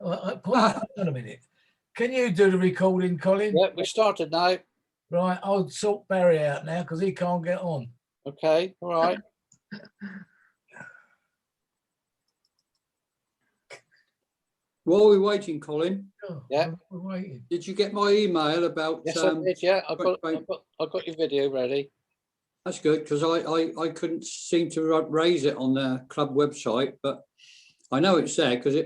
Hold on a minute. Can you do the recording, Colin? Yeah, we started now. Right, I'll sort Barry out now because he can't get on. Okay, all right. While we're waiting, Colin, Yeah. We're waiting. did you get my email about? Yes, I did. Yeah, I've got your video ready. That's good, because I couldn't seem to raise it on the club website, but I know it's there because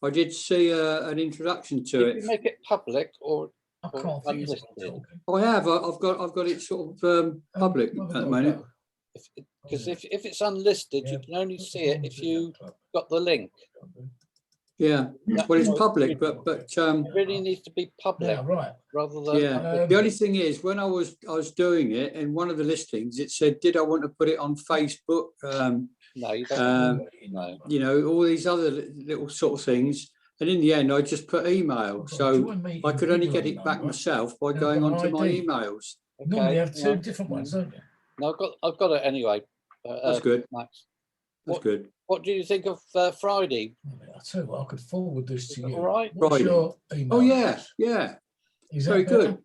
I did see an introduction to Did it. you make it public or I can't think it's unlisted? I have. I've got it sort of public at the moment. Because if it's unlisted, you can only see it if you got the link. Yeah, well, it's public, but it really needs to be public, Yeah, right. rather than yeah. The only thing is, when I was doing it, in one of the listings, it said, "Did I want to put it on Facebook?" No, you don't. No. You know, all these other little sort of things. And in the end, I just put email, so I could only get it back myself by going onto my emails. Okay. Normally you have two different ones, don't you? No, I've got it anyway. That's good. Max. That's good. What do you think of Friday? I'll tell you what, I could forward this to you. All right. What's your email? Oh yeah, yeah. Is very good.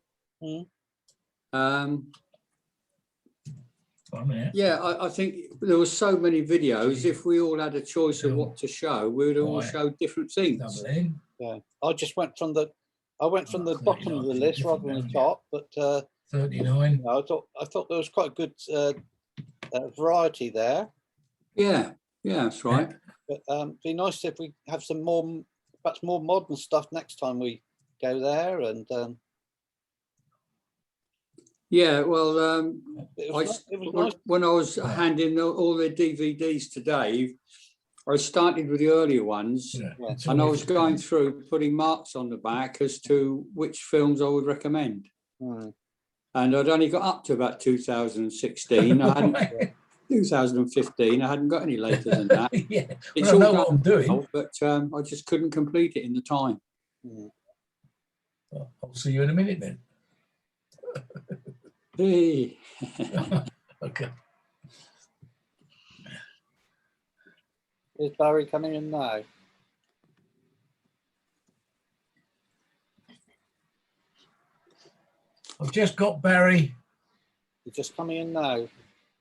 Yeah, I think there were so many videos. If we all had a choice of what to show, we would all show different things. Yeah, I just went from the bottom of the list rather than the top, but 39. I thought there was quite a good variety there. Yeah, that's right. But be nice if we have some more, perhaps more modern stuff next time we go there. And yeah, well, nice. When I was handing all the DVDs to Dave, I started with the earlier ones, and I was going through putting marks on the back as to which films I would recommend. And I'd only got up to about 2016. I hadn't. 2015. I hadn't got any later than that. Yeah, it's all all what I'm doing, but I just couldn't complete it in the time. Well, I'll see you in a minute then. Hey. Okay. Is Barry coming in now? I've just got Barry. He's just coming in now.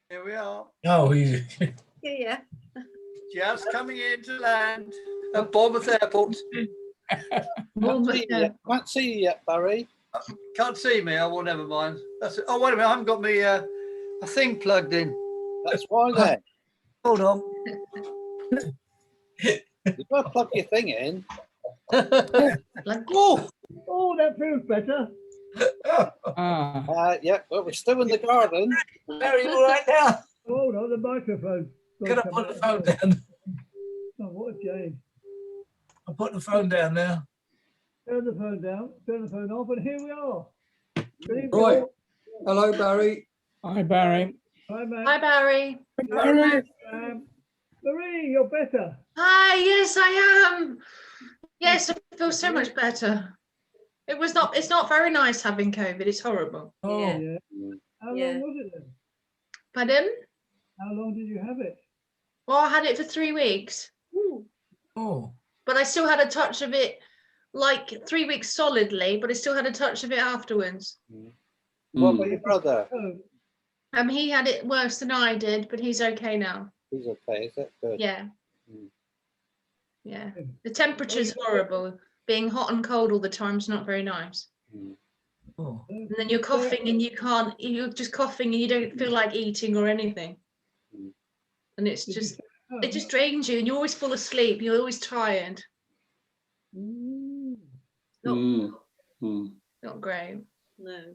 Here we are. Oh, he's yeah. Just coming in to land at Bournemouth Airport. Can't see you yet, Barry. Can't see me. Oh, well, never mind. That's it. Oh, wait a minute. I haven't got me a thing plugged in. That's why then. Hold on. You've got to plug your thing in. Oh, that feels better. Yeah, well, we're still in the garden. Barry, all right now? Hold on, the microphone. Can I put the phone down? Oh, what a shame. I'll put the phone down now. Turn the phone down, turn the phone off, and here we are. Right. Hello, Barry. Hi, Barry. Hi, Matt. Hi, Barry. Marie, you're better. Hi, yes, I am. Yes, I feel so much better. It's not very nice having COVID. It's horrible. Oh, yeah. How long was it then? Pardon? How long did you have it? Well, I had it for 3 weeks. Oh. But I still had a touch of it, like 3 weeks solidly, but I still had a touch of it afterwards. What about your brother? He had it worse than I did, but he's okay now. He's okay, is it? Good. Yeah. Yeah. The temperature's horrible. Being hot and cold all the time is not very nice. Oh. And then you're coughing and you're just coughing and you don't feel like eating or anything. And it's just, it just drains you and you're always full of sleep. You're always tired. Not great. No.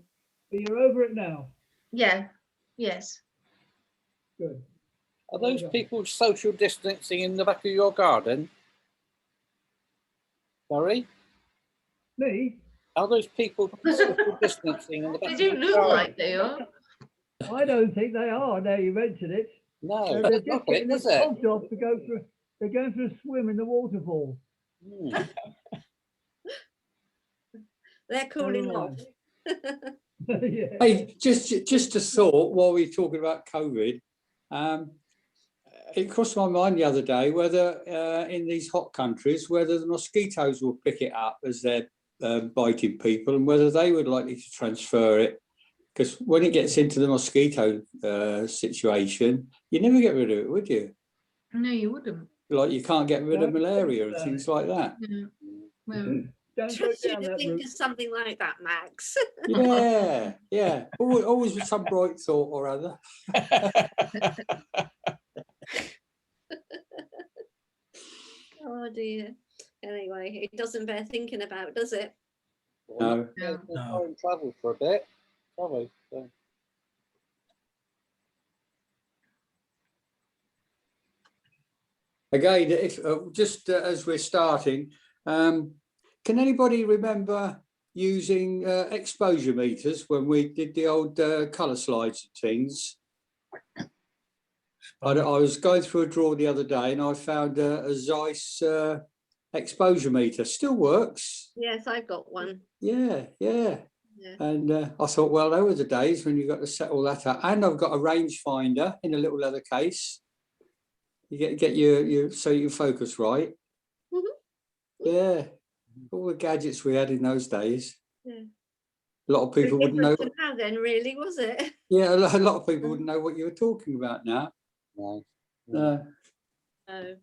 But you're over it now. Yeah. Yes. Good. Are those people social distancing in the back of your garden? Barry? Me? Are those people social distancing in the back They of do your look garden? like they are. I don't think they are, now you mention it. No, They're that's just not getting it, the is it? dogs off to go for, they're going for a swim in the waterfall. They're cooling off. Yeah. Hey, just a thought while we're talking about COVID. it crossed my mind the other day whether in these hot countries, whether the mosquitoes will pick it up as they're biting people and whether they would likely to transfer it. Because when it gets into the mosquito situation, you never get rid of it, would you? No, you wouldn't. Like you can't get rid of malaria and things like that. Yeah. Well, Don't you think of something like that, Max? Yeah, yeah. Always with some bright thought or other. Oh dear. Anyway, it doesn't bear thinking about, does it? No. We'll try and travel for a bit, shall we? So. Again, if just as we're starting, can anybody remember using exposure meters when we did the old colour slides and things? I was going through a drawer the other day and I found a Zeiss exposure meter. Still works. Yes, I've got one. Yeah. Yeah. And I thought, well, there were the days when you got to set all that up. And I've got a rangefinder in a little leather case. You get your so you focus right. Yeah, all the gadgets we had in those days. Yeah. A lot of people wouldn't know. Now then, really, was it? Yeah, a lot of people wouldn't know what you were talking about now. No. No. Oh.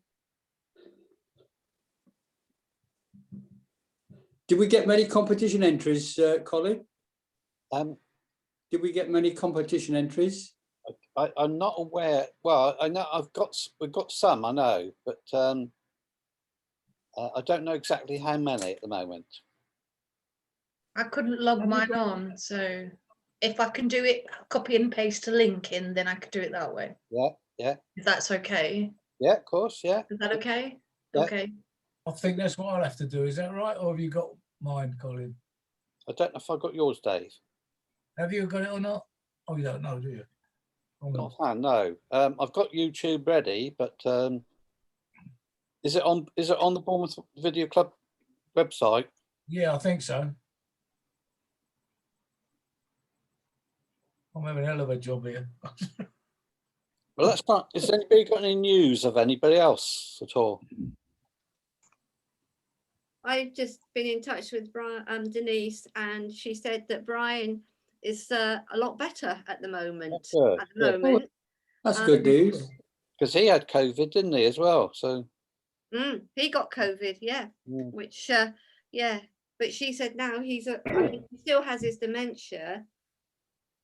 Did we get many competition entries, Colin? Um, Did we get many competition entries? I'm not aware. Well, I know we've got some, I know, but I don't know exactly how many at the moment. I couldn't log mine on, so if I can do it, copy and paste a link in, then I could do it that way. Yeah. If that's okay. Yeah, of course, yeah. Is that okay? Yeah. Okay. I think that's what I'll have to do. Is that right? Or have you got mine, Colin? I don't know if I got yours, Dave. Have you got it or not? Oh, you don't know, do you? Oh, no. Offhand, no. I've got YouTube ready, but is it on the Bournemouth Video Club website? Yeah, I think so. I'm having a hell of a job here. Well, that's not. Has anybody got any news of anybody else at all? I've just been in touch with Denise, and she said that Brian is a lot better at the moment. Good, At the good. moment, That's good news. Because he had COVID, didn't he, as well? So he got COVID, yeah. Mm. Which, yeah. But she said now I mean, he still has his dementia,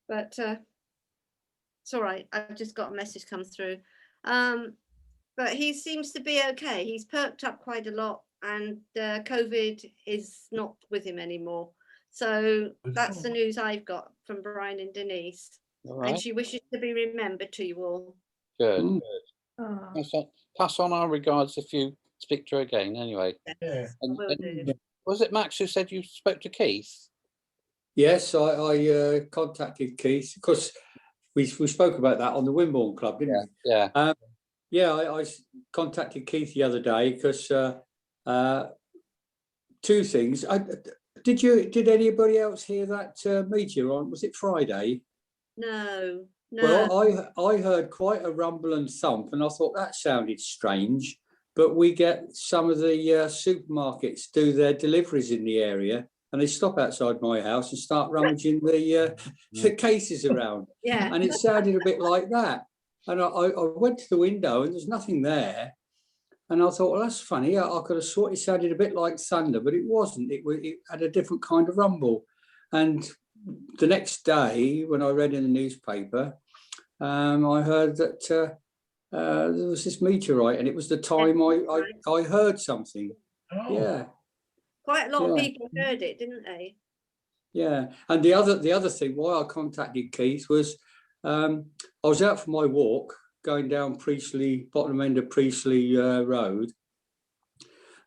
but it's all right. I've just got a message come through. But he seems to be okay. He's perked up quite a lot, and COVID is not with him anymore. So that's the news I've got from Brian and Denise. all right. And she wishes to be remembered to you all. Good. Mm. Good. Pass on our regards if you speak to her again. Anyway. Yeah. And Will do. was it Max who said you spoke to Keith? Yes, I contacted Keith because we spoke about that on the Wimborne Club, didn't we? Yeah. Yeah, I contacted Keith the other day because two things. Did anybody else hear that meteor on? Was it Friday? No. Well, I heard quite a rumble and thump, and I thought that sounded strange. But we get some of the supermarkets do their deliveries in the area, and they stop outside my house and start rummaging the cases around. Yeah. And it sounded a bit like that. And I went to the window and there's nothing there. And I thought, well, that's funny. I could have swore it sounded a bit like thunder, but it wasn't. It had a different kind of rumble. And the next day, when I read in the newspaper, I heard that there was this meteorite, and it was the time I heard something. Oh. Yeah. Quite a lot of Yeah. people heard it, didn't they? Yeah. And the other thing why I contacted Keith was I was out for my walk going down bottom end of Priestley Road,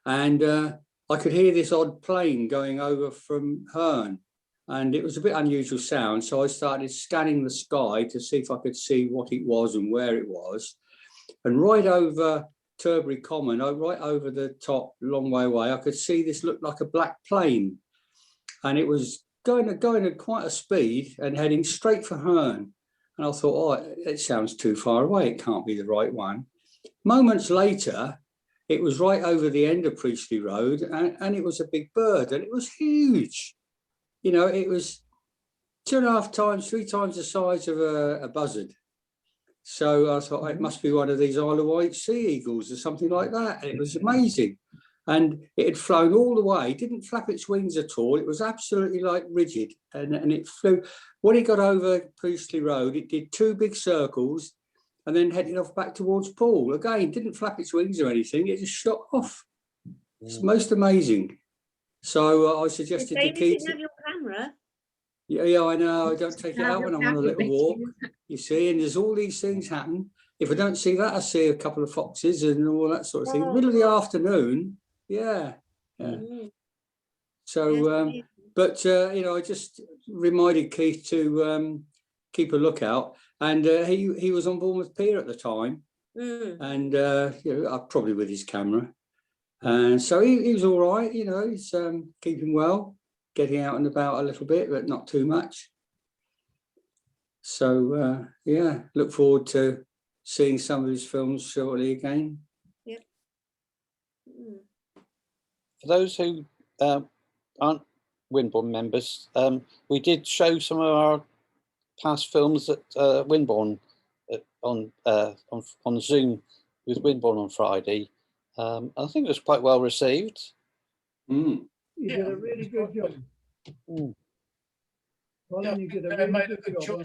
and I could hear this odd plane going over from Herne, and it was a bit unusual sound, so I started scanning the sky to see if I could see what it was and where it was. And right over Turbury Common, right over the top, long way away, I could see this looked like a black plane, and it was going at quite a speed and heading straight for Herne. And I thought, oh, it sounds too far away. It can't be the right one. Moments later, it was right over the end of Priestley Road, and it was a big bird, and it was huge. You know, it was 2.5 times, 3 times the size of a buzzard. So I thought it must be one of these Isle of Wight sea eagles or something like that. And it was amazing. And it had flown all the way, didn't flap its wings at all. It was absolutely like rigid. And it flew. When it got over Priestley Road, it did 2 big circles and then headed off back towards Poole. Again, didn't flap its wings or anything. It just shot off. It's most amazing. So I suggested to Keith. Didn't have your camera. Yeah, I know. I don't take it out when I'm on a little walk, you see, and there's all these things happen. If I don't see that, I see a couple of foxes and all that sort of thing. Middle of the afternoon, yeah. So, but, you know, I just reminded Keith to keep a lookout. And he was on Bournemouth Pier at the time. And, you know, probably with his camera. And so he was all right, you know, he's keeping well. Getting out and about a little bit, but not too much. So, yeah, look forward to seeing some of his films shortly again. Yep. For those who aren't Winbourne members, we did show some of our past films at Winbourne on Zoom with Winbourne on Friday. I think it was quite well received. You did a really good job. Colin, you did a really good job.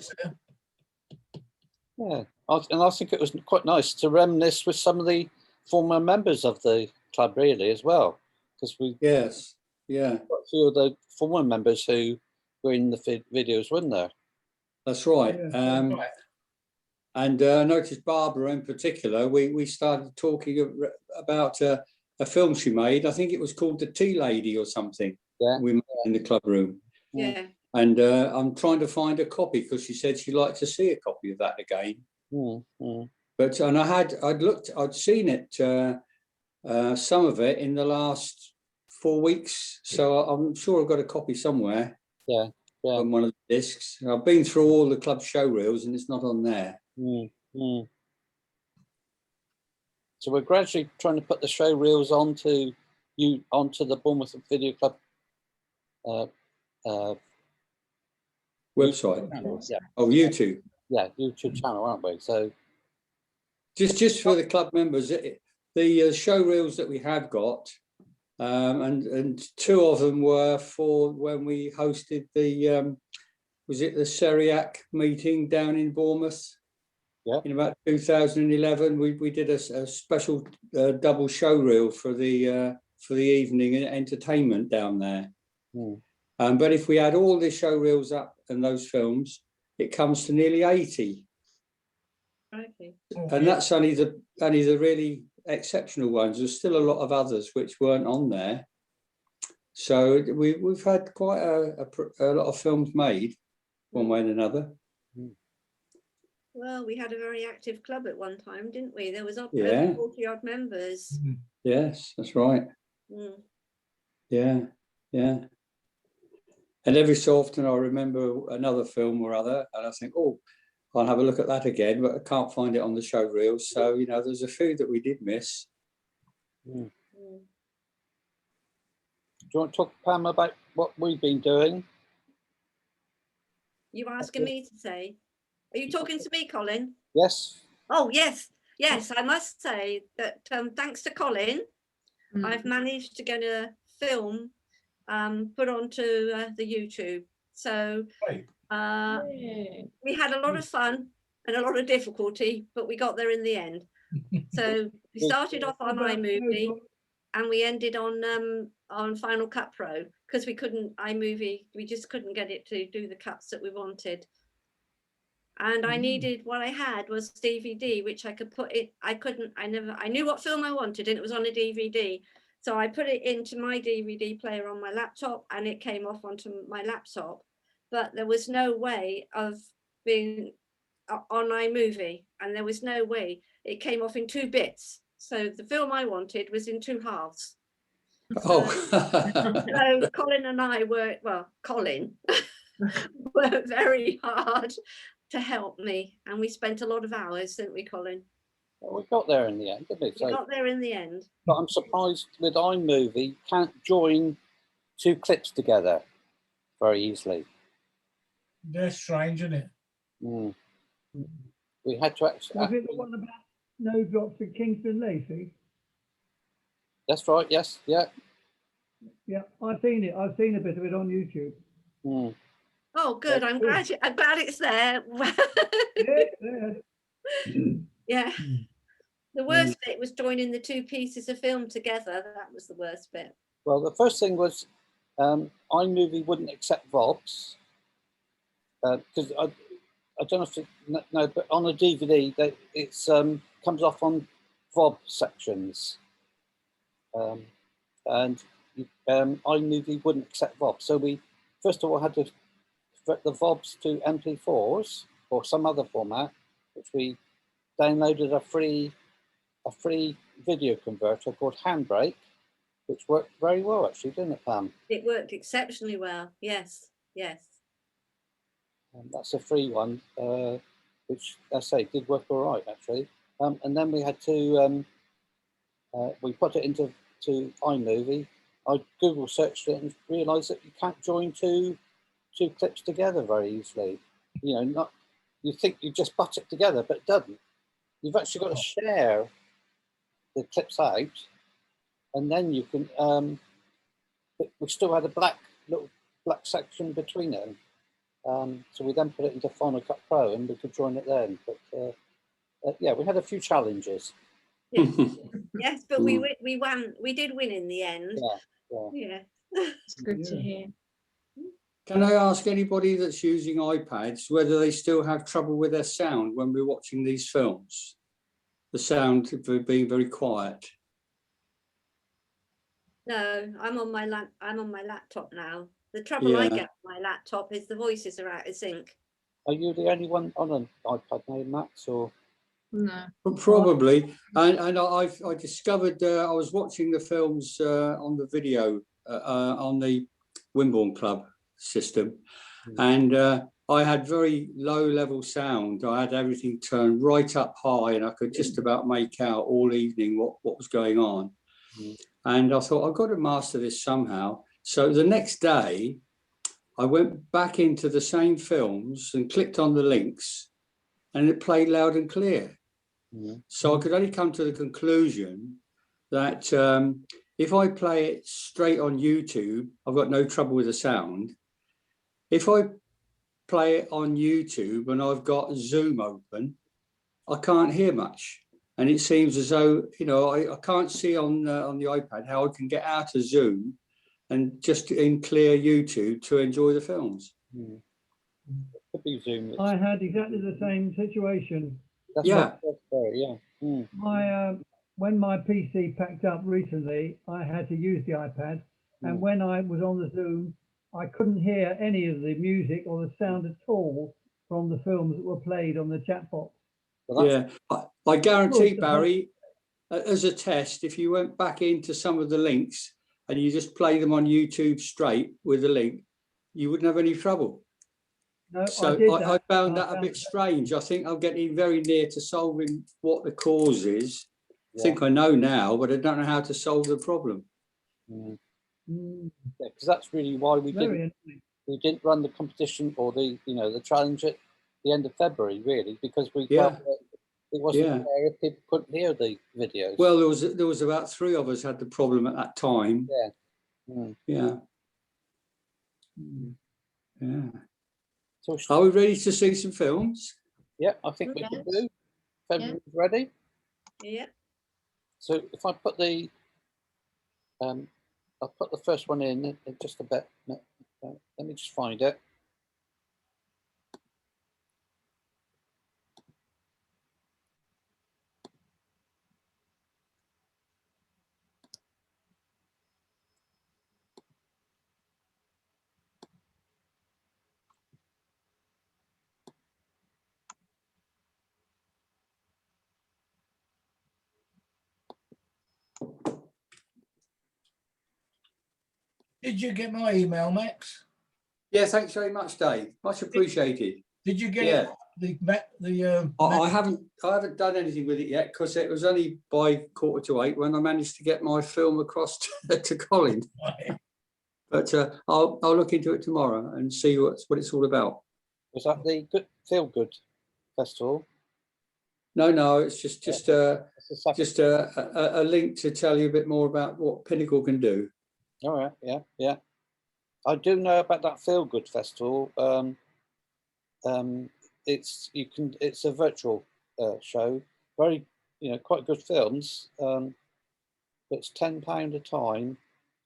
Yeah, and I think it was quite nice to reminisce with some of the former members of the club, really, as well, because we got a few of the former members who were in the videos, weren't there? That's right. Yeah, And I noticed Barbara in particular. We started talking about a film she made. I think it was called The Tea Lady or something. Yeah, we met in the club room. Yeah. And I'm trying to find a copy because she said she'd like to see a copy of that again. But and I'd seen it, some of it in the last 4 weeks. So I'm sure I've got a copy somewhere. Yeah. On one of the discs. I've been through all the club show reels and it's not on there. So we're gradually trying to put the show reels onto the Bournemouth Video Club website. Yeah. Oh, YouTube. Yeah, YouTube channel, aren't we? So just for the club members, the show reels that we have got, and 2 of them were for when we hosted the was it the Seriac meeting down in Bournemouth? Yeah. In about 2011, we did a special double show reel for the evening entertainment down there. But if we add all the show reels up and those films, it comes to nearly 80. Okay. And that's only the really exceptional ones. There's still a lot of others which weren't on there. So we've had quite a lot of films made one way and another. Well, we had a very active club at one time, didn't we? There was over 40 odd members. Yes, that's right. Yeah. And every so often I remember another film or other and I think, oh, I'll have a look at that again, but I can't find it on the show reels. So, you know, there's a few that we did miss. Do you want to talk, Pam, about what we've been doing? You asking me to say? Are you talking to me, Colin? Yes. Oh, yes. Yes, I must say that thanks to Colin, I've managed to get a film put onto the YouTube. So we had a lot of fun and a lot of difficulty, but we got there in the end. So we started off on iMovie and we ended on Final Cut Pro because we couldn't iMovie, we just couldn't get it to do the cuts that we wanted. And I needed, what I had was DVD, which I could put it, I knew what film I wanted and it was on a DVD. So I put it into my DVD player on my laptop and it came off onto my laptop, but there was no way of being on iMovie and there was no way, it came off in 2 bits. So the film I wanted was in 2 halves. Oh. So Colin and I Colin worked very hard to help me and we spent a lot of hours, didn't we, Colin? Well, we got there in the end, didn't we? We So, got there in the end. but I'm surprised with iMovie, you can't join two clips together very easily. They're strange, isn't it? Mm. We had to actually. Was it the one about no drops at Kingston Lacey? That's right. Yes. Yeah. Yeah, I've seen it. I've seen a bit of it on YouTube. Mm. Oh, good. I'm glad. I'm glad it's there. Yeah. The worst bit was joining the two pieces of film together. That was the worst bit. Well, the first thing was iMovie wouldn't accept VODs because I don't know if you know, but on a DVD, it's comes off on VOD sections, and iMovie wouldn't accept VOD. So we first of all had to convert the VODs to MP4s or some other format, which we downloaded a free video converter called Handbrake, which worked very well actually, didn't it, Pam? It worked exceptionally well. Yes, yes. That's a free one, which I say did work all right actually. And then we had to we put it into iMovie. I Google searched it and realised that you can't join two clips together very easily. You know, not you think you just butt it together, but it doesn't. You've actually got to share the clips out, and then you can. We still had a little black section between them, so we then put it into Final Cut Pro, and we could join it then. But yeah, we had a few challenges. Yes, yes, but we won. We did win in the end. Yeah. It's good to hear. Can I ask anybody that's using iPads whether they still have trouble with their sound when we're watching these films? The sound being very quiet. No, I'm on my laptop now. The trouble I get on my laptop is the voices are out of sync. Are you the only one on an iPad now, Max, or? No. Probably, and I discovered I was watching the films on the video on the Wimborne Club system, and I had very low level sound. I had everything turned right up high, and I could just about make out all evening what was going on. And I thought, I've got to master this somehow. So the next day, I went back into the same films and clicked on the links, and it played loud and clear. So I could only come to the conclusion that if I play it straight on YouTube, I've got no trouble with the sound. If I play it on YouTube and I've got Zoom open, I can't hear much. And it seems as though, you know, I can't see on the iPad how I can get out of Zoom and just in clear YouTube to enjoy the films. Could be Zoom. I had exactly the same situation. That's when my PC packed up recently, I had to use the iPad, and when I was on the Zoom, I couldn't hear any of the music or the sound at all from the films that were played on the chat box. Yeah, I guarantee, Barry, as a test, if you went back into some of the links and you just play them on YouTube straight with the link, you wouldn't have any trouble. No, so I found that a bit strange. I think I'm getting very near to solving what the cause is. I think I know now, but I don't know how to solve the problem. Yeah, because that's really why we didn't run the competition or the challenge at the end of February, really, because we felt that it wasn't fair if people couldn't hear the videos. Well, there was about 3 of us had the problem at that time. Yeah. So are we ready to see some films? Yeah, I think we can do. February's ready. Yeah. So if I put the, I'll put the first one in just a bit. Let me just find it. Did you get my email, Max? Yeah, thanks very much, Dave. Much appreciated. Did you get it I haven't done anything with it yet because it was only by 7:45 when I managed to get my film across to Colin. But I'll look into it tomorrow and see what it's all about. Was that the Feel Good Festival? No, it's just a link to tell you a bit more about what Pinnacle can do. All right, yeah. I do know about that Feel Good Festival. It's a virtual show. Very, quite good films. It's £10 a time,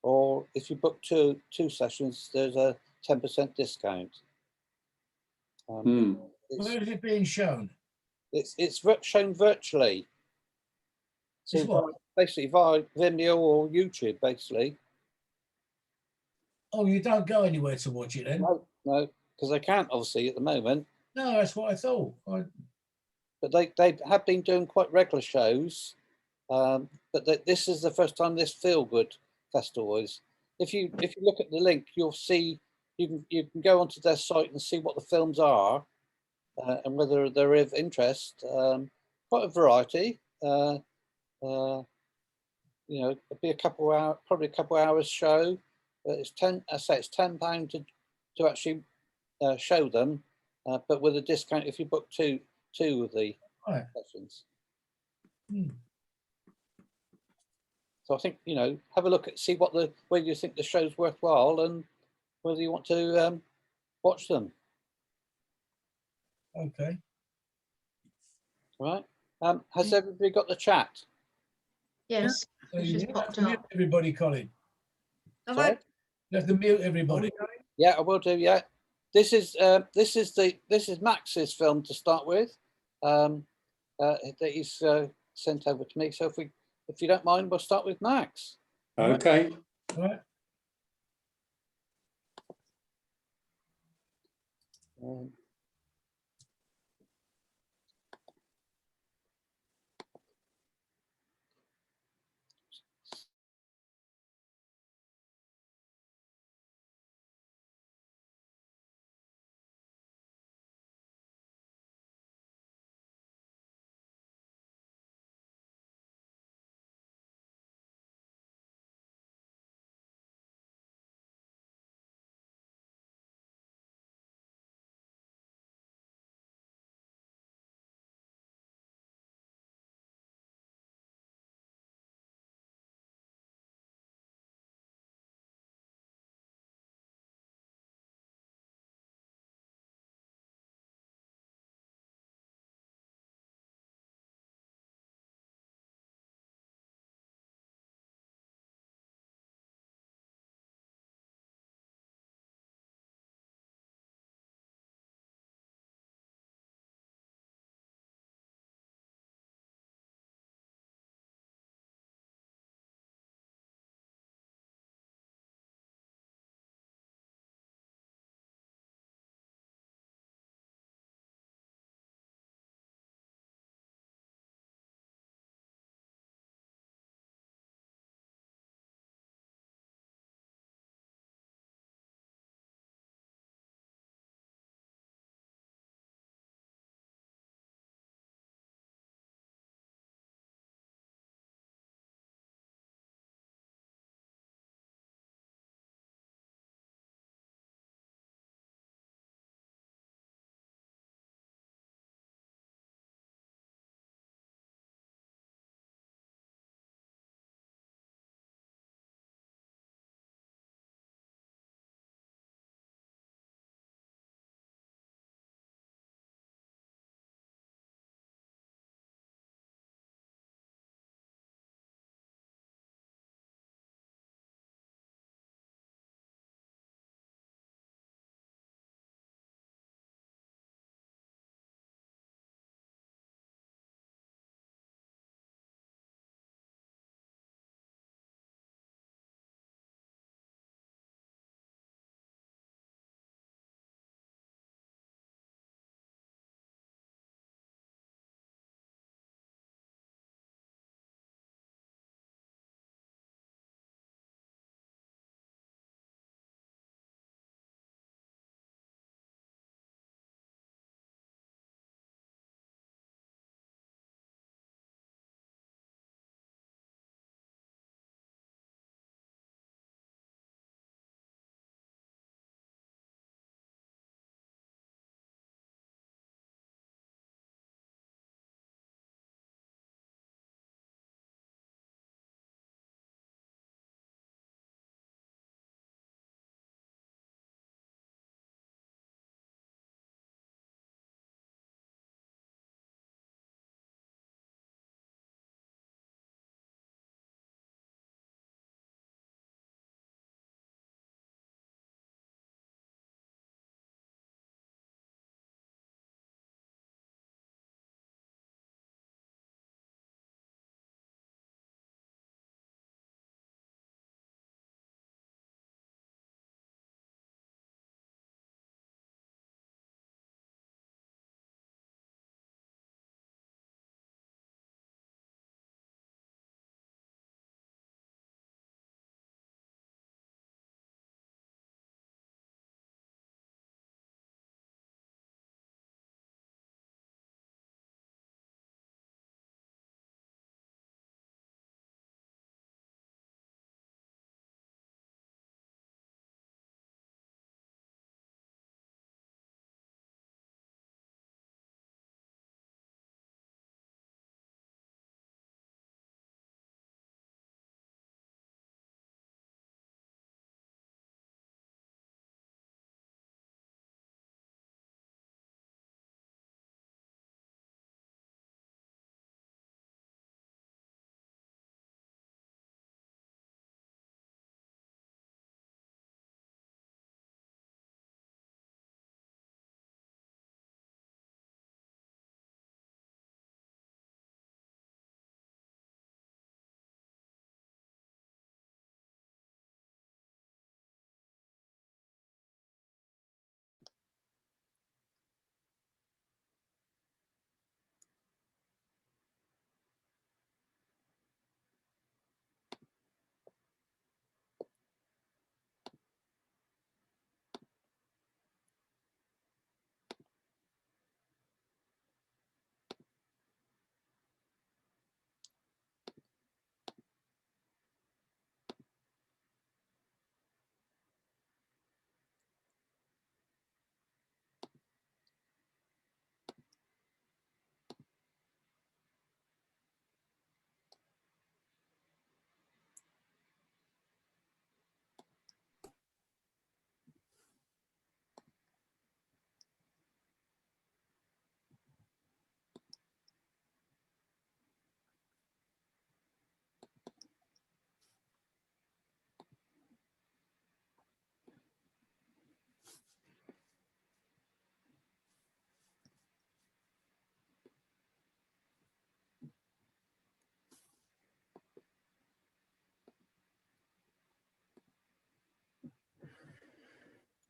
or if you book two sessions, there's a 10% discount. Where is it being shown? It's shown virtually. So basically via Vimeo or YouTube, basically. Oh, you don't go anywhere to watch it then? No, because I can't obviously at the moment. No, that's what I thought. But they have been doing quite regular shows. But this is the first time this Feel Good Festival is. If you look at the link, you'll see you can go onto their site and see what the films are and whether they're of interest. Quite a variety. It'll be probably a couple hours show. But it's it's £10 to actually show them, but with a discount if you book two of the sessions. So I think have a look at see whether you think the show's worthwhile and whether you want to watch them. Okay. Right. Has everybody got the chat? Yes. So It's you just have popped to mute up. everybody, Colin. Sorry? You have to mute everybody. Yeah, I will do. Yeah. This is Max's film to start with. That he's sent over to me. So if you don't mind, we'll start with Max. Okay. All right.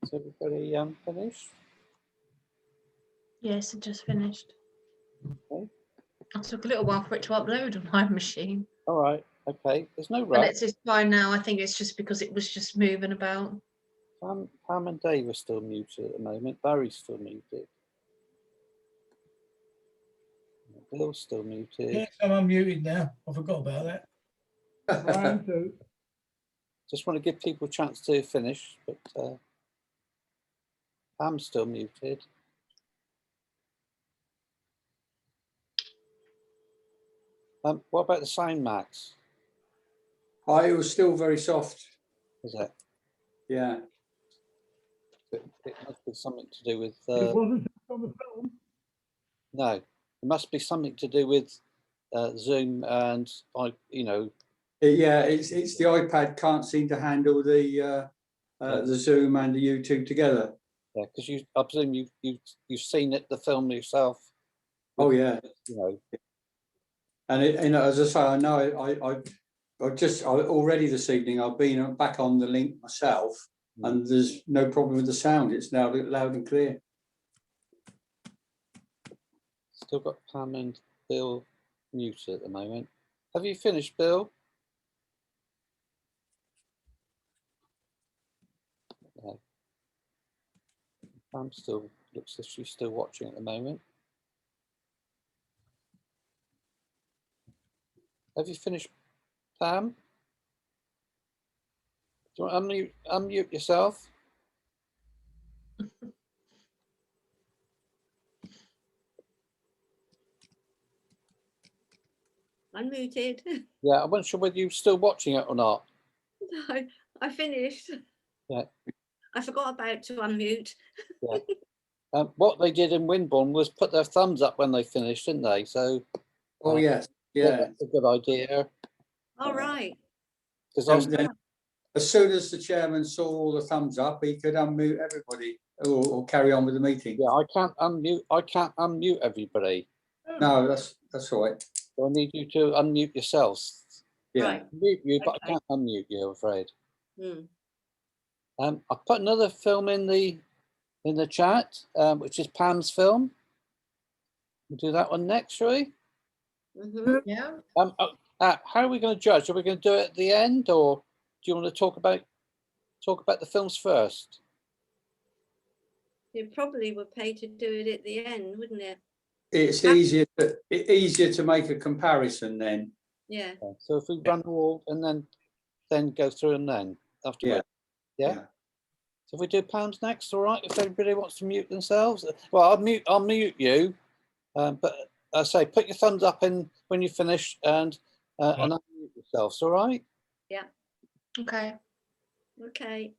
Is everybody finished? Yes, it just finished. Okay. It took a little while for it to upload on my machine. All right. Okay. There's no But rush. it's fine now. I think it's just because it was just moving about. Pam and Dave are still muted at the moment. Barry's still muted. Bill's still muted. Yes, I'm unmuted now. I forgot about that. I am too. Just want to give people a chance to finish, but Pam's still muted. What about the sound, Max? It was still very soft. Is it? Yeah. It must be something to do with. It wasn't on the film. No, it must be something to do with Zoom and It's the iPad can't seem to handle the Zoom and the YouTube together. Yeah, because I presume you've seen it, the film yourself. Oh yeah. You know. And as I say, I know I already this evening I've been back on the link myself, and there's no problem with the sound. It's now loud and clear. Still got Pam and Bill muted at the moment. Have you finished, Bill? No. Pam still looks as if she's still watching at the moment. Have you finished, Pam? Do you want to unmute yourself? Unmuted. Yeah, I wasn't sure whether you were still watching it or not. No, I finished. Yeah. I forgot about to unmute. Yeah. What they did in Winborn was put their thumbs up when they finished, didn't they? So. Oh yes, yeah. That's a good idea. All right. Because Then as soon as the chairman saw all the thumbs up, he could unmute everybody or carry on with the meeting. yeah, I can't unmute everybody. No, that's all right. So I need you to unmute yourselves. Yeah. Right. Mute you, but I Okay. can't unmute you, I'm afraid. Hmm. I put another film in the chat, which is Pam's film. We'll do that one next, shall we? Mm-hmm. Yeah. How are we going to judge? Are we going to do it at the end, or do you want to talk about the films first? You probably would pay to do it at the end, wouldn't it? It's easier to make a comparison then. Yeah. So if we run all and then go through and then afterwards. Yeah. So if we do Pam's next, all right? If everybody wants to mute themselves, well, I'll mute you, but I say put your thumbs up in when you finish and unmute yourselves, all right? Yeah. Okay. Okay.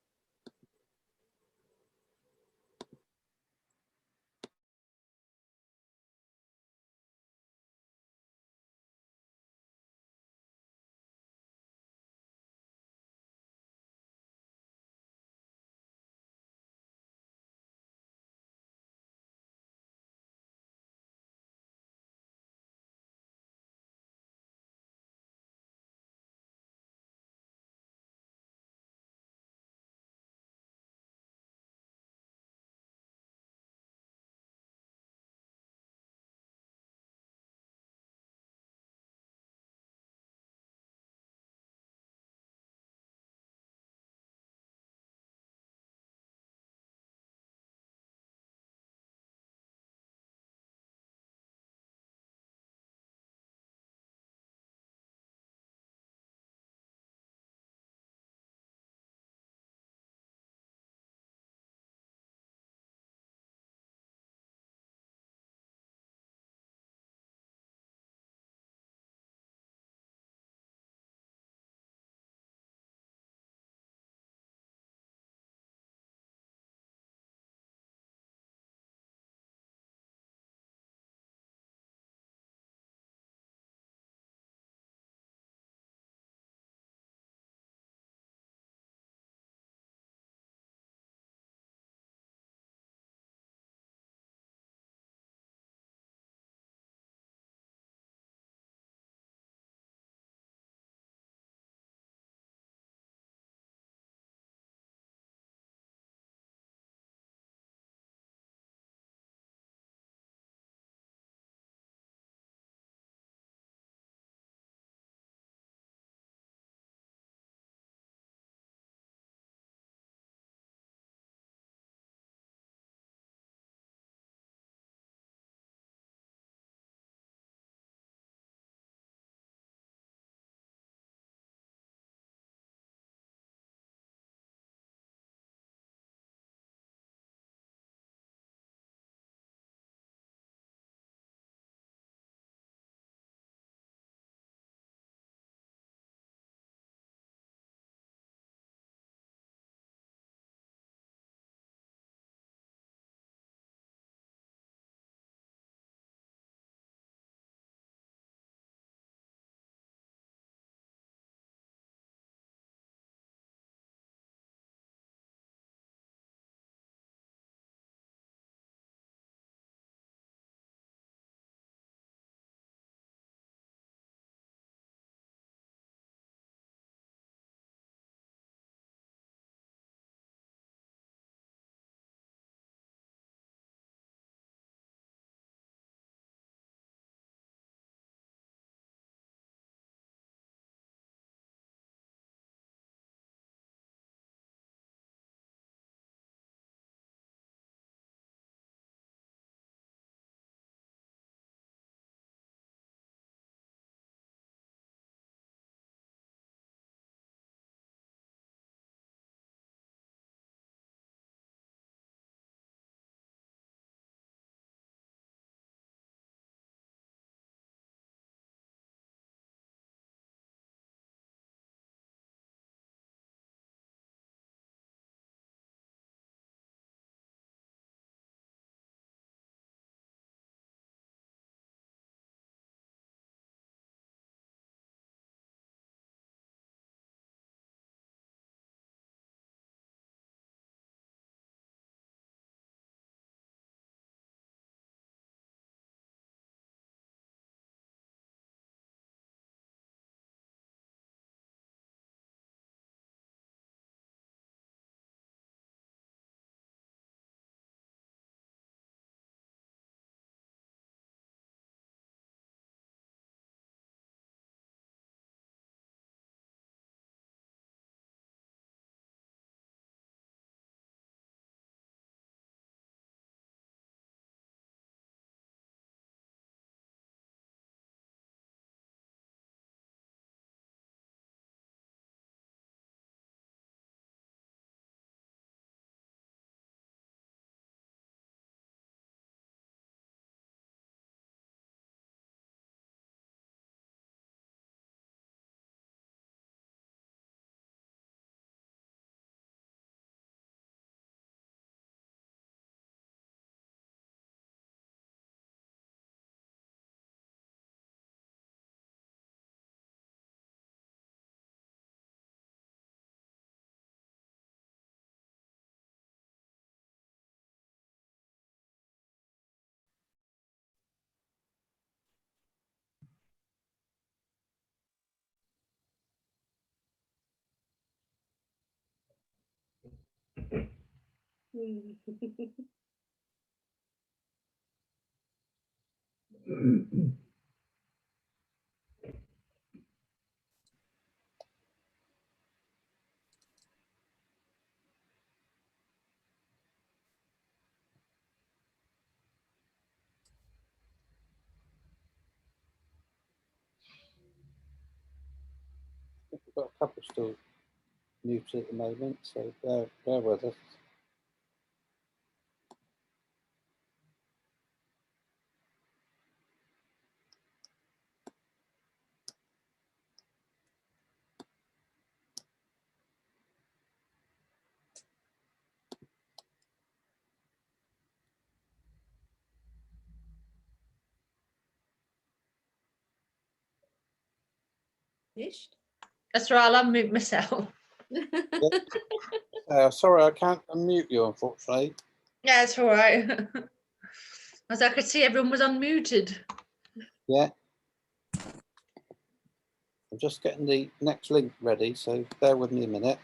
We've got a couple still muted at the moment, so bear with us. That's right, I'll unmute myself. Sorry, I can't unmute you, unfortunately. Yeah, it's all right. As I could see, everyone was unmuted. Yeah. I'm just getting the next link ready, so bear with me a minute.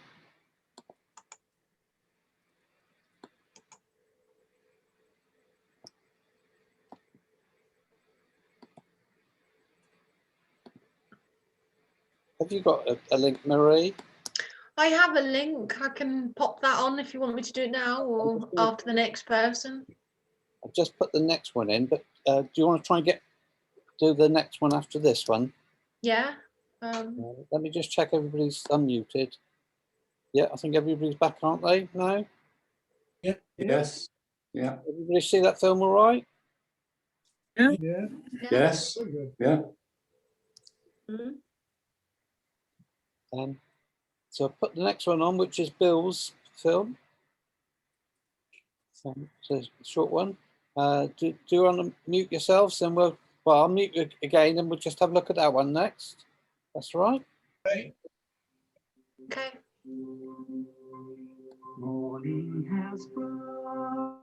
Have you got a link, Marie? I have a link. I can pop that on if you want me to do it now or after the next person. I've just put the next one in, but do you want to try and do the next one after this one? Yeah. Let me just check everybody's unmuted. Yeah, I think everybody's back, aren't they? No? Yeah. Yes. Yeah. Everybody see that film all right? Yeah. Yes. Very good. Yeah. So I've put the next one on, which is Bill's film. So it's a short one. Do you want to mute yourselves? And I'll mute you again, and we'll just have a look at that one next. That's all right. Okay. Morning has brought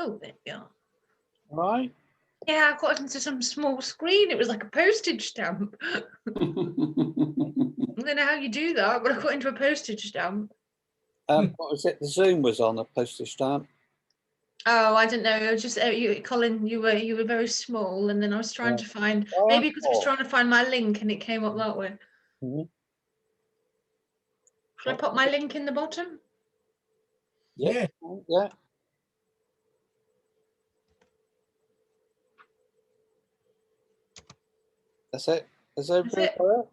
Oh, there we are. Right. Yeah, I got into some small screen. It was like a postage stamp. I don't know how you do that, but I got into a postage stamp. What was it? The Zoom was on a postage stamp. Oh, I don't know. It was just you, Colin. You were very small, and then I was trying to find maybe because I was trying to find my link, and it came up that way. Mm-hmm. Shall I pop my link in the bottom? Yeah. Yeah. That's it. Is everything it. got it?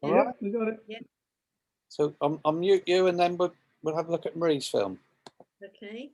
All right. Yep, we got it. Yeah. So I'll mute you, and then we'll have a look at Marie's film. Okay.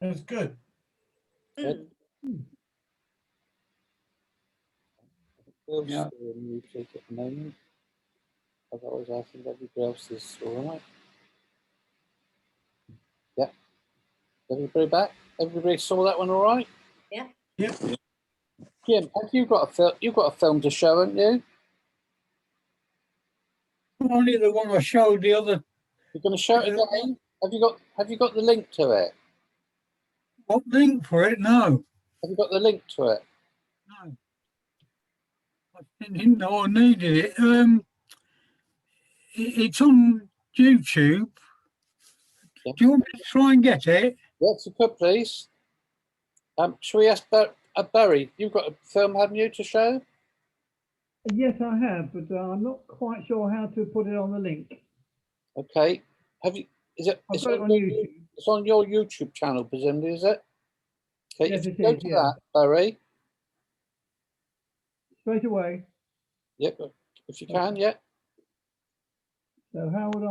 That's good. Good. Bill's Yeah. still in music at the moment. Otherwise, I think everybody else is all right. Yeah. Everybody back? Everybody saw that one all right? Yeah. Yep. Jim, have you got a film? You've got a film to show, haven't you? Only the one I showed the other. You're going to show it again? Have you got the link to it? What link for it? No. Have you got the link to it? No. I didn't know I needed it. It's on YouTube. Yeah. Do you want me to try and get it? Yes, you could, please. Shall we ask Barry? You've got a film, haven't you, to show? Yes, I have, but I'm not quite sure how to put it on the link. Okay. Have you? Is it? I've got it on YouTube. It's on your YouTube channel, presumably, is it? Okay. Yes, if you it go is, to yeah. that, Barry. Straight away. Yep. If you can, yeah. So how would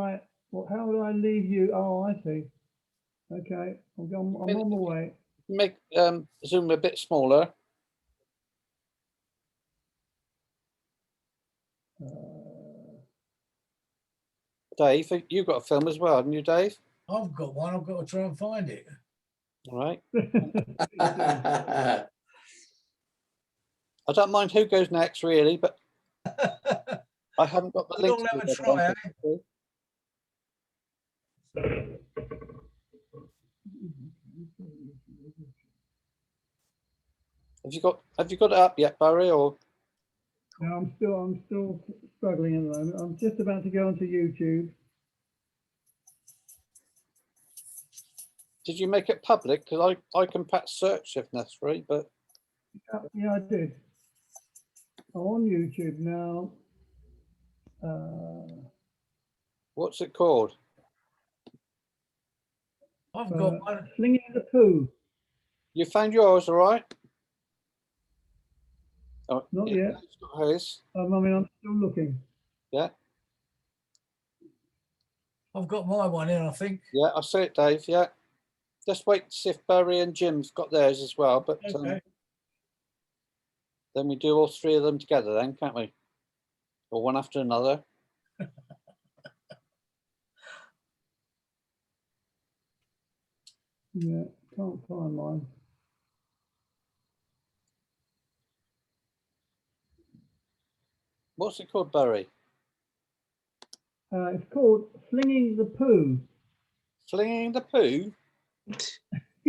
I leave you? Oh, I see. Okay, I'm on my way. Make Zoom a bit smaller. Dave, you've got a film as well, haven't you, Dave? I've got one. I've got to try and find it. All right. I don't mind who goes next, really, but I haven't got the We'll link. all have a try, eh? Have you got it up yet, Barry? Or No, I'm still struggling at the moment. I'm just about to go onto YouTube. did you make it public? Because I can perhaps search if necessary, but Yeah, I did. I'm on YouTube now. what's it called? I've got one. Slinging the Poo. You found yours, all right? Oh, Not yeah, yet. it's got hers. I mean, I'm still looking. Yeah, I've got my one in, I think. yeah, I see it, Dave. Yeah, just wait to see if Barry and Jim's got theirs as well. But Okay. then we do all three of them together, then, can't we? Or one after another. Yeah, can't find mine. What's it called, Barry? It's called Slinging the Poo. Flinging the poo?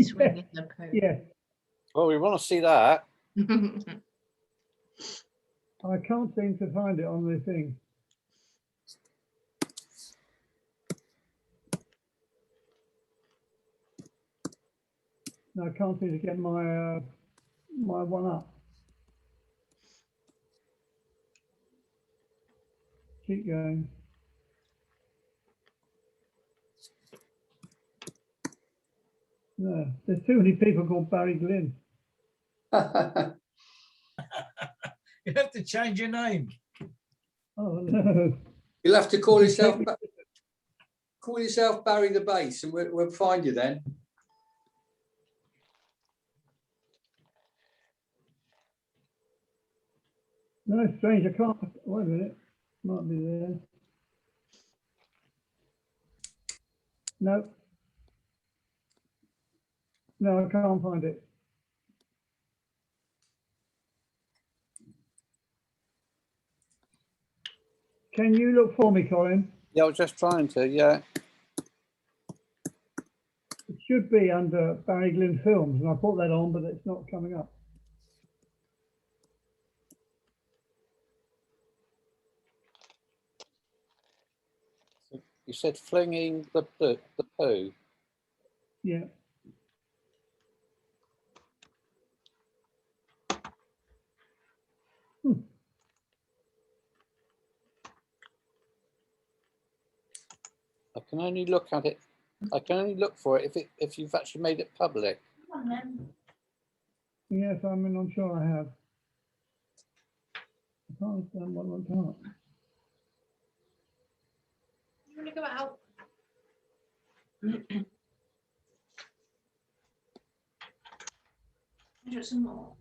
Swinging the poo. Yeah, Well, we want to see that. I can't seem to find it on the thing. No, I can't seem to get my my one up. Keep going. No, there's too many people called Barry Glynn. You have to change your name. Oh no. You'll have to call yourself Barry the Bass, and we'll find you then. No, it's strange. I can't. Wait a minute. Might be there. No. No, I can't find it. Can you look for me, Colin? Yeah, I was just trying to. Yeah. It should be under Barry Glynn Films, and I put that on, but it's not coming up. You said flinging the poo. Yeah. I can only look at it. I can only look for it if you've actually made it public. Come on then. Yes, I mean, I'm sure I have. I can't understand what I can't. You want to go out? you some more?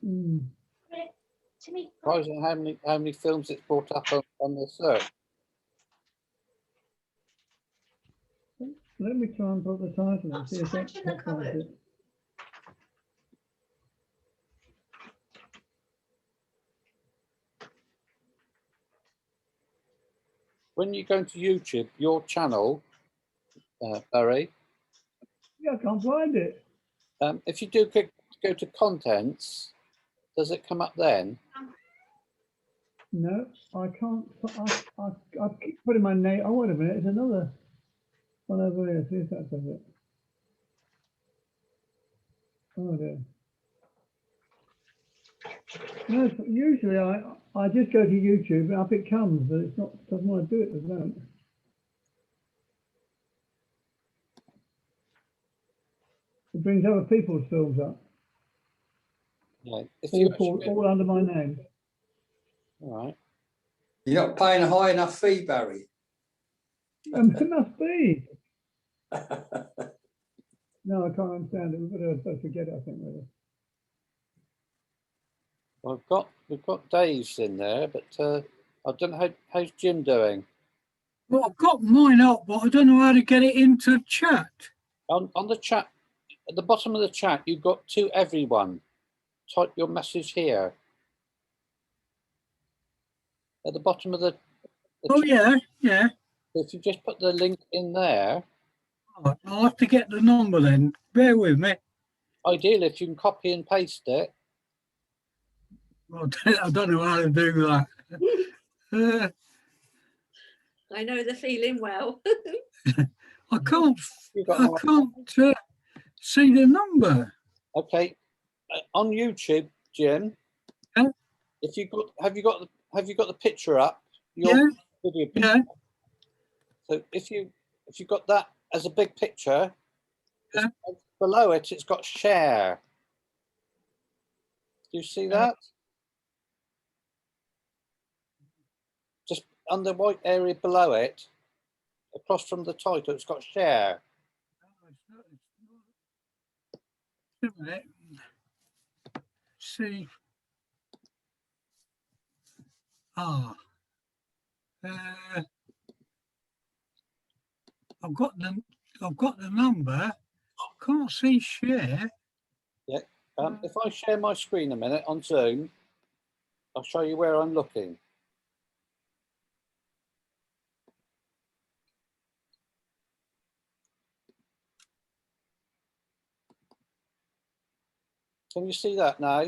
Mm. Timmy, Surprising how many films it's brought up on the search. Let me try and put the title and see if that Scratch in the helps cupboard. it. When you go into YouTube, your channel, Barry, Yeah, I can't find it. if you do go to contents, does it come up then? No, I can't. I keep putting my name. Oh, wait a minute. It's another one over here. See if that does it. Oh dear. No, usually I just go to YouTube and up it comes, but it's not. Doesn't want to do it at the moment. It brings other people's films up, Yeah. If you all under my name. all right. You're not paying a high enough fee, Barry. It must be. No, I can't understand it. We better forget it, I think, really. Well, we've got Dave's in there, but I don't know how's Jim doing. Well, I've got mine up, but I don't know how to get it into chat. On the chat, at the bottom of the chat, you've got to everyone. Type your message here. At the bottom of the Oh, chat, yeah. if you just put the link in there, Oh, I'll have to get the number then. Bear with me. ideally, if you can copy and paste it. I don't know how to do that. I know the feeling well. I can't see the number. Okay, on YouTube, Jim. Yeah. If you have you got the picture up? Yeah. Video picture. Yeah. So if you got that as a big picture, Yeah. below it, it's got share. Do you see that? Just on the white area below it, across from the title, it's got share. See. I've got the number. Can't see share. Yeah. If I share my screen a minute on Zoom, I'll show you where I'm looking. Can you see that now?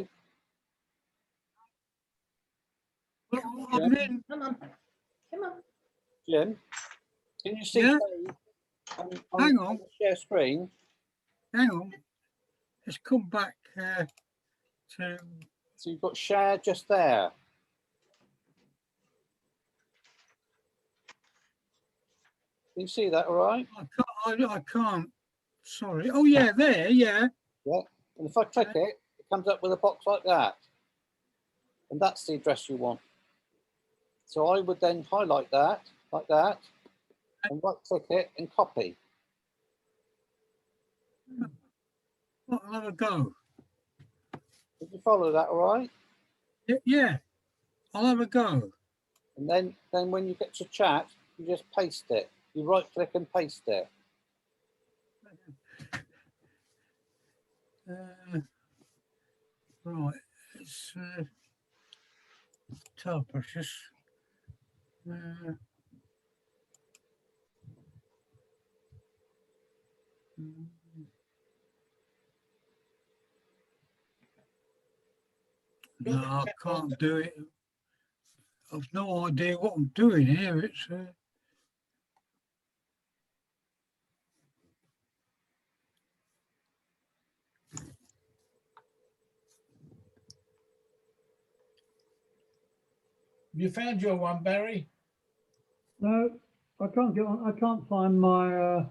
Well, I'm in. Come on. Jim, can you see Yeah. Hang on. the share screen? Hang on. Let's come back to. So you've got share just there. Can you see that all right? I can't. Sorry. Oh, yeah, there, yeah. Yeah. And if I click it, it comes up with a box like that. And that's the address you want. So I would then highlight that, like that, and right click it and copy. Well, I'll have a go. Did you follow that all right? Yeah, I'll have a go. And then when you get to chat, you just paste it. You right click and paste it. Right, it's tell precious. No, I can't do it. I've no idea what I'm doing here. It's You found your one, Barry? No, I can't get on. I can't find my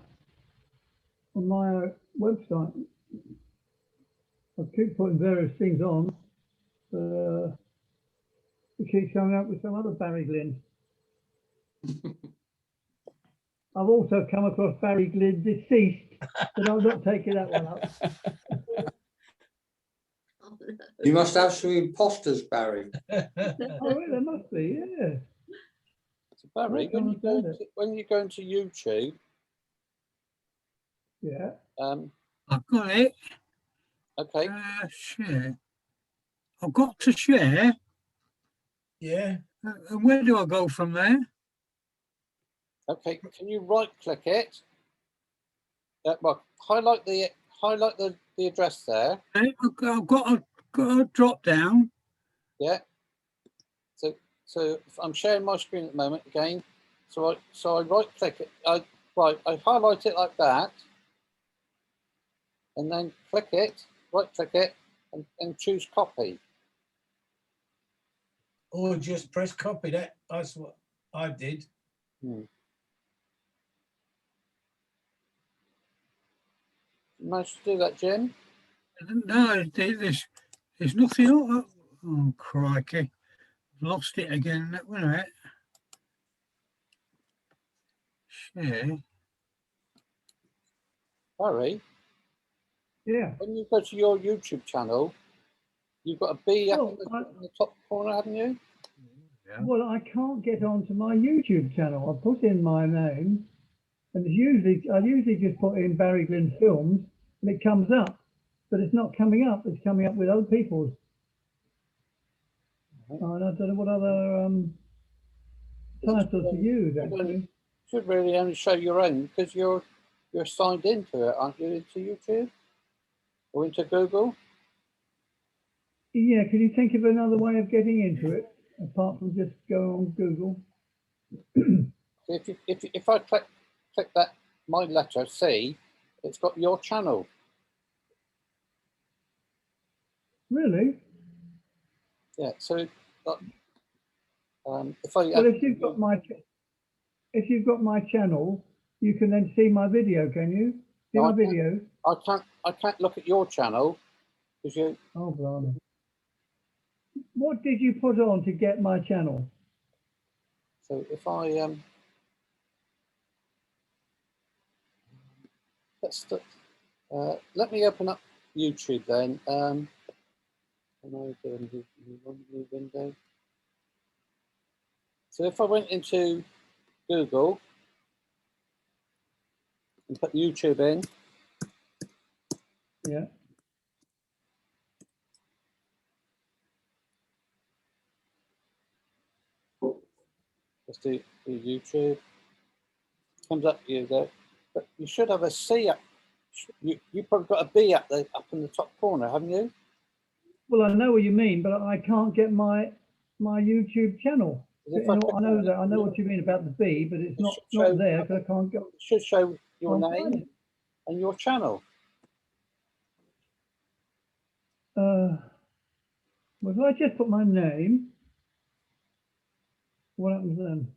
on my website. I keep putting various things on. It keeps coming up with some other Barry Glynn. I've also come across Barry Glynn deceased, but I'm not taking that one up. Oh, no. You must have some imposters, Barry. Oh, well, there must be, yeah. So Barry, I can't understand it. when you go into YouTube, Yeah. I've got it. okay, Share. I've got to share. Yeah. And where do I go from there? okay, can you right click it? Well, highlight the address there. Okay, I've got a drop down. Yeah. So if I'm sharing my screen at the moment again. So I right click it. I highlight it like that, and then click it, right click it, and choose copy. Or just press copy. That's what I did. Managed to do that, Jim? No, there's nothing. Oh, crikey. Lost it again. Wait a minute. Share. Barry, Yeah. when you go to your YouTube channel, you've got a B up Well, in the top corner, haven't you? Yeah. Well, I can't get onto my YouTube channel. I put in my name, and I usually just put in Barry Glynn Films, and it comes up. But it's not coming up. It's coming up with other people's. And I don't know what other titles to use, actually. Should really only show your own because you're signed into it, aren't you? Into YouTube or into Google? Yeah, can you think of another way of getting into it apart from just go on Google? So if I click that my letter C, it's got your channel. Really? Yeah. So if I Well, if you've got my channel, you can then see my video. Can you see No, my video? I can't look at your channel because you. Oh, blimey! What did you put on to get my channel? So if I let me open up YouTube then. Can I go into new window? So if I went into Google and put YouTube in, Yeah. let's do YouTube. Comes up you there, but you should have a C up. You probably got a B up there, up in the top corner, haven't you? Well, I know what you mean, but I can't get my YouTube channel. If I I know that. I know what you mean about the B, but it's not there because I can't go. It should show your Can't find name and your channel. Well, if I just put my name, what happens then?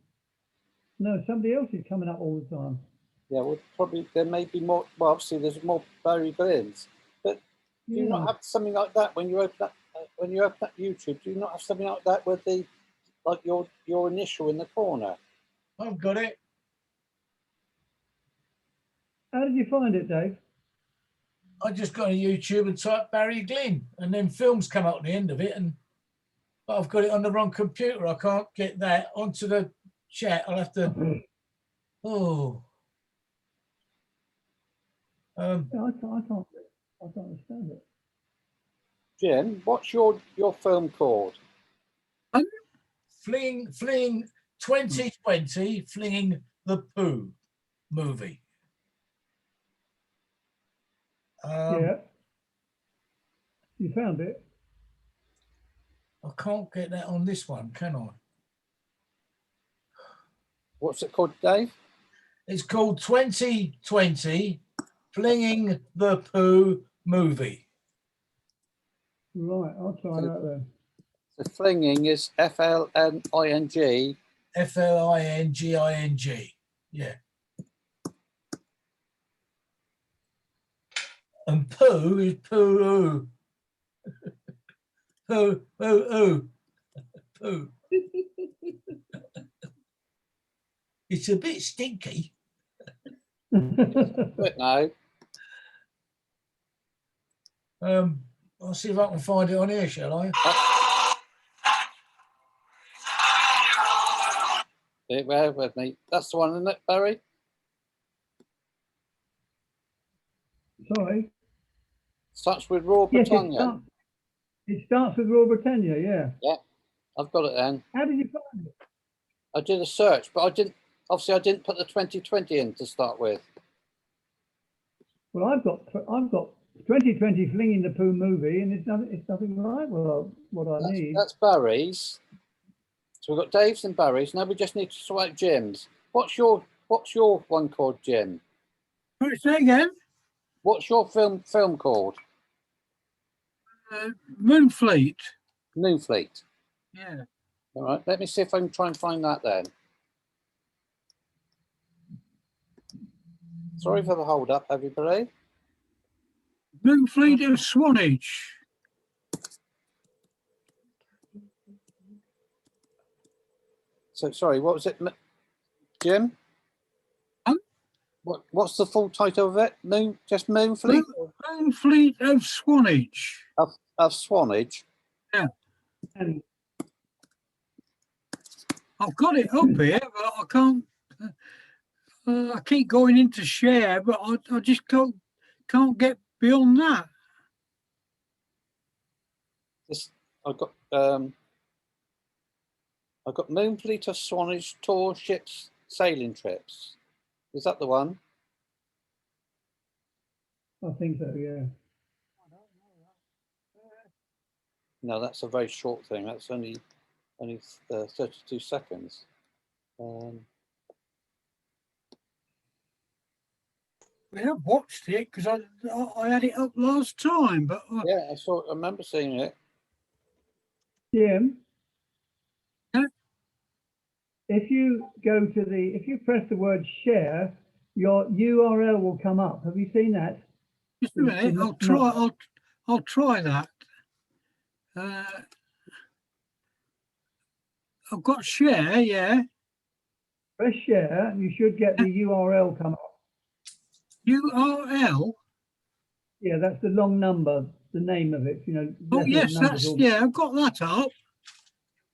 No, somebody else is coming up all the time. Yeah, well, probably there may be more. Well, obviously there's more Barry Glynns, but do you not have something like that when you open up YouTube? Do you not have something like that with the like your initial in the corner? I've got it. How did you find it, Dave? I just got on YouTube and typed Barry Glynn, and then films come out at the end of it. But I've got it on the wrong computer. I can't get that onto the chat. I'll have to. Oh. I can't understand it. Jim, what's your film called? Fleeing 2020, Flinging the Pooh movie. Yeah. You found it? I can't get that on this one, can I? What's it called, Dave? It's called 2020, Flinging the Pooh movie. Right, I'll try that then. The flinging is FLNING. FLINGING. Yeah. And poo is poo. Poo, poo, poo. It's a bit stinky. Do it now. I'll see if I can find it on here, shall I? Bear with me. That's the one, isn't it, Barry? Sorry. Starts with Raw Yes, Britannia. it starts with Raw Britannia, yeah. Yeah, I've got it then. How did you find it? I did a search, but I didn't. Obviously, I didn't put the 2020 in to start with. Well, I've got 2020 Flinging the Poo movie, and it's nothing like what I need. That's Barry's. So we've got Dave's and Barry's. Now we just need to sort out Jim's. What's your one called, Jim? Say again. What's your film called? Moonfleet. Moonfleet. Yeah. All right. Let me see if I can try and find that then. Sorry for the hold up, everybody. Moonfleet of Swanage. So sorry, what was it, Jim? What's the full title of it? Just Moonfleet? Moonfleet of Swanage. Of Swanage. Yeah. And I've got it up here, but I can't. I keep going into share, but I just can't get beyond that. I've got Moonfleet of Swanage tour ships sailing trips. Is that the one? I think so, yeah. No, that's a very short thing. That's only 32 seconds. We have watched it because I had it up last time, but yeah, I remember seeing it. Jim, yeah? If you press the word share, your URL will come up. Have you seen that? Just a minute. I'll try that. I've got share, yeah. Press share, and you should get the URL come up. URL? Yeah, that's the long number, the name of it. You know. Oh yes, I've got that up.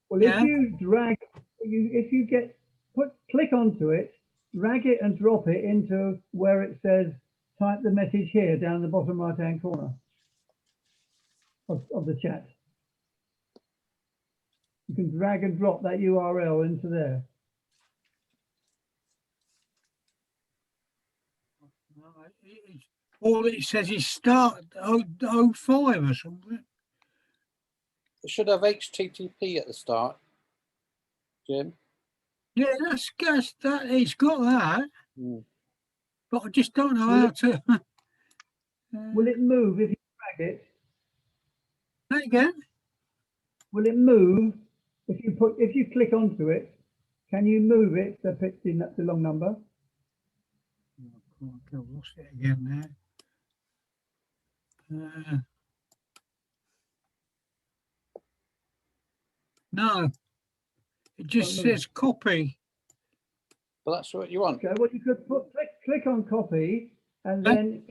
Well, if you drag, click onto it, drag it and drop it into where it says type the message here down the bottom right hand corner of the chat. You can drag and drop that URL into there. All it says is start 05 or something. It should have HTTP at the start, Jim. Yeah, that's that. It's got that, but I just don't know how to. Will it move if you drag it? Say again. Will it move if you click onto it? Can you move it so it's in the long number? I've lost it again now. No, it just says copy. Well, that's what you want. Okay, well, you could click on copy and then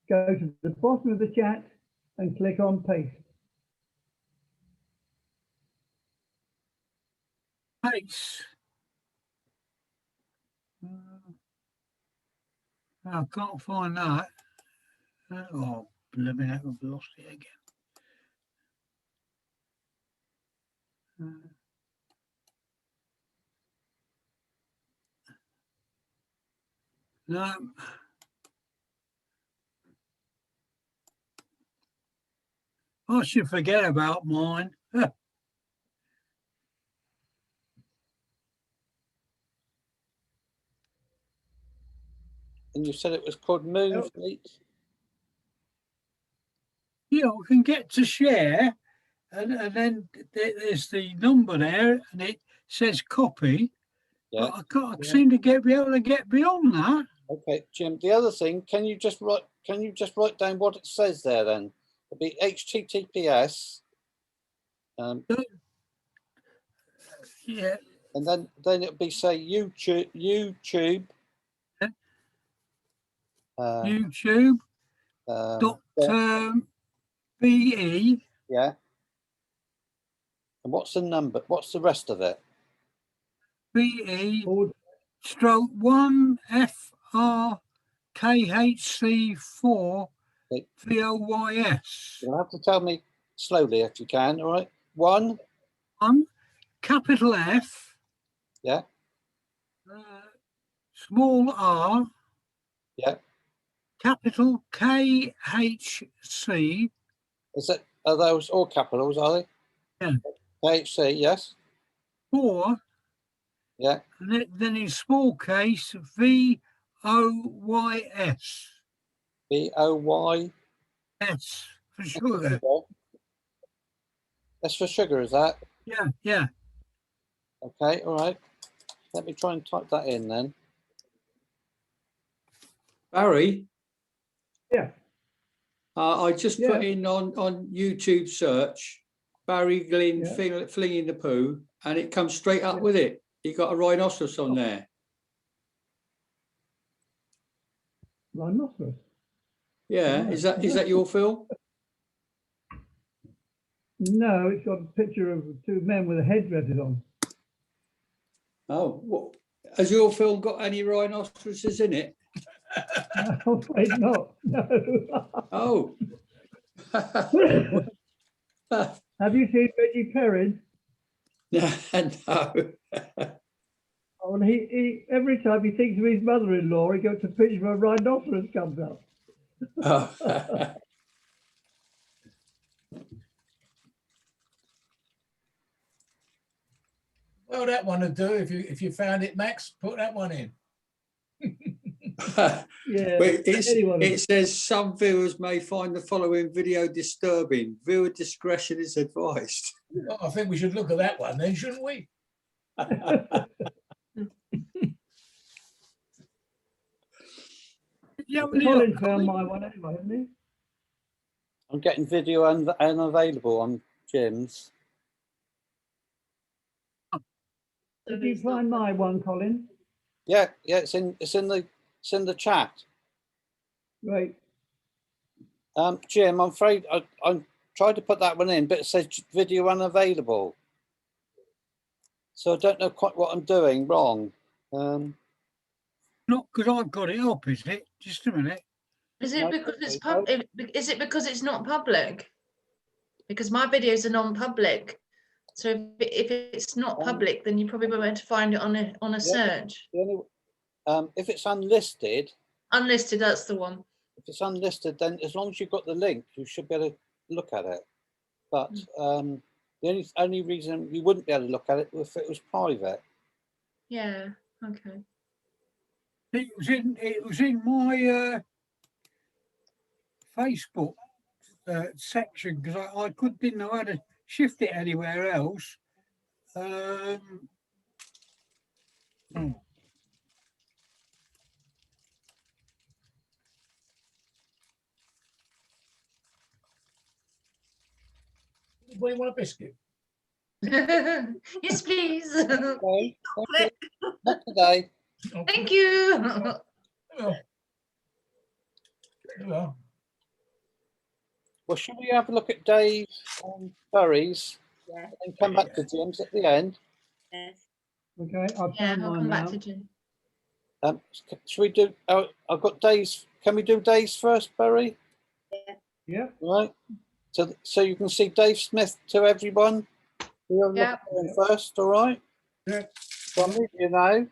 go to the bottom of the chat and click on paste. Paste. I can't find that. Oh, blimey, I've lost it again. No. I should forget about mine. And you said it was called Moonfleet? Yeah, we can get to share, and then there's the number there, and it says copy. Yeah. But I can't seem to be able to get beyond that. Okay, Jim. The other thing, can you just write down what it says there? Then it'll be HTTPS. Yeah. And then it'll be say YouTube. YouTube. Dr. BE. Yeah. And what's the number? What's the rest of it? BE stroke 1 FRKHC4 VOYS. You'll have to tell me slowly if you can, all right? 1. Capital F. Yeah. Small r. Yeah. Capital KHC. Are those all capitals, are they? Yeah. KHC, yes. 4. Yeah. And then in small case, VOYS. VOY. S for sugar. That's for sugar, is that? Yeah, yeah. Okay, all right. Let me try and type that in then. Barry? Yeah. I just put in on YouTube search, Barry Glynn flinging the poo, and it comes straight up with it. You got a rhinoceros on there. Rhinoceros? Yeah, is that your film? No, it's got a picture of two men with headdresses on. Oh, what? Has your film got any rhinoceroses in it? No, I'm afraid not. No. Oh. Have you seen Reggie Perrin? No. Oh, and he every time he thinks of his mother-in-law, he goes to picture of a rhinoceros comes up. Oh. Well, that one would do. If you found it, Max, put that one in. Yeah. But it says some viewers may find the following video disturbing. Viewer discretion is advised. Well, I think we should look at that one then, shouldn't we? Colin found my one anyway, hasn't he? I'm getting video unavailable on Jim's. Did you find my one, Colin? Yeah, it's in the chat. Right. Jim, I'm afraid I tried to put that one in, but it says video unavailable. So I don't know quite what I'm doing wrong. Not because I've got it up, is it? Just a minute. Is it because it's public? Is it because it's not public? Because my videos are non-public. So if it's not public, then you probably won't be able to find it on a search. If it's unlisted. Unlisted, that's the one. If it's unlisted, then as long as you've got the link, you should be able to look at it. But the only reason you wouldn't be able to look at it if it was private. Yeah. Okay. It was in my Facebook section because I didn't know how to shift it anywhere else. Oh. Do you want a biscuit? Yes, please. Okay. Not today. Thank you. Well, should we have a look at Dave and Barry's and come back to Jim's at the end? Yes. Okay, I've found I'll mine come now. back to Jim. Should we do? I've got Dave's. Can we do Dave's first, Barry? Yeah. Right. So you can see Dave Smith to everyone. Yeah. First, all right. Yeah. So I'm with you now.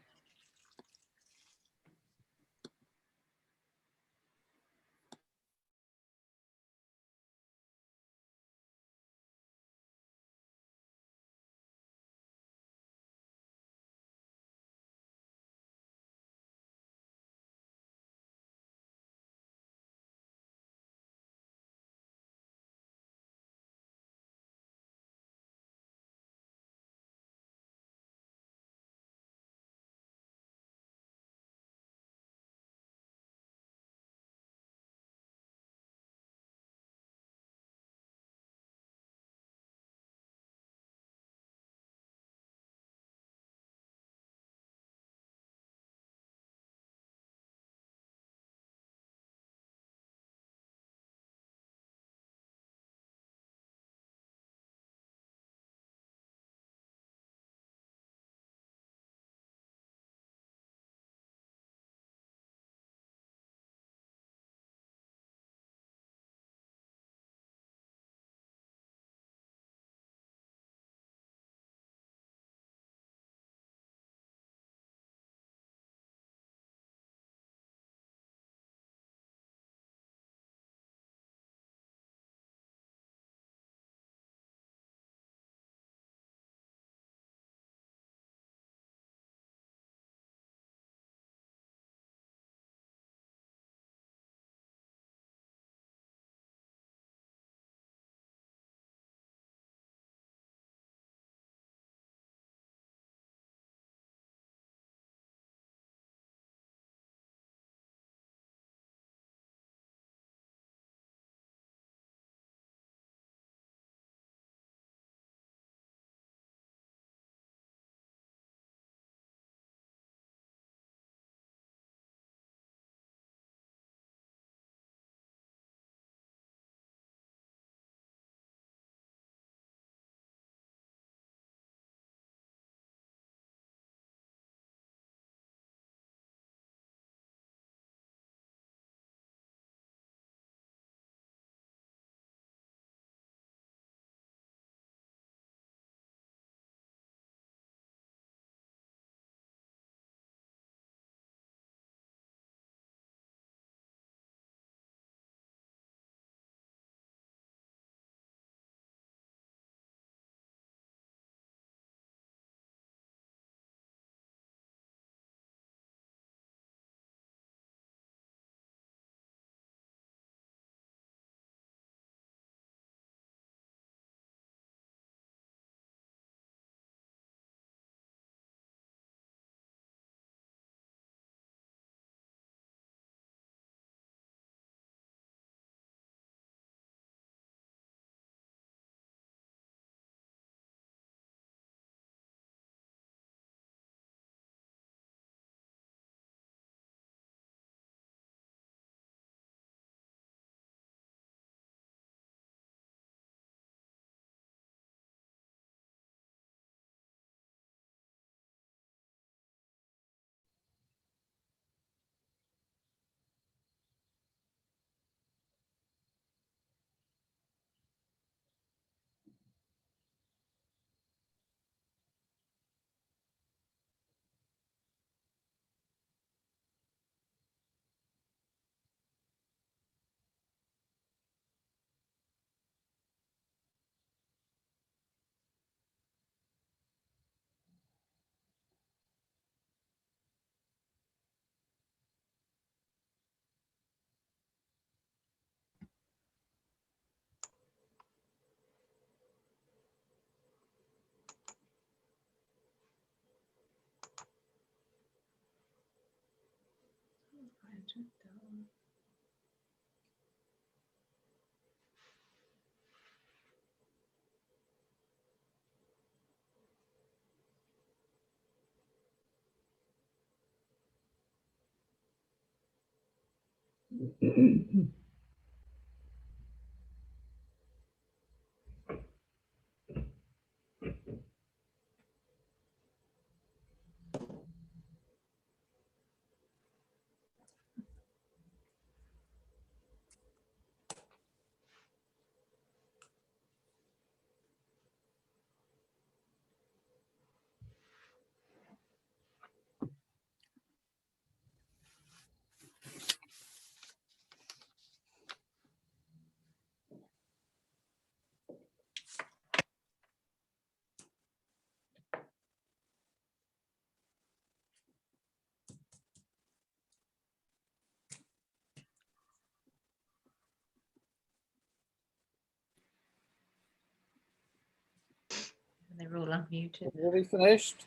They were all unmuted. Have we finished?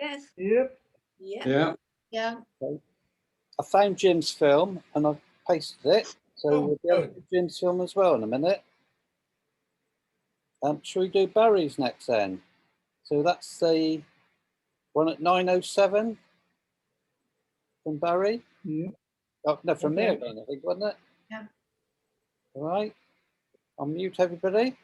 Yes. Yep. Yeah. Yeah. Yeah. Okay. I found Jim's film and I've pasted it. So Oh, we'll be able to do Jim's film as well in a minute. Shall we do Barry's next then? So that's the one at 9:07 from Barry. Yeah. Oh, no, from me Okay. again, I think, wasn't it? Yeah. All right. I'll mute everybody.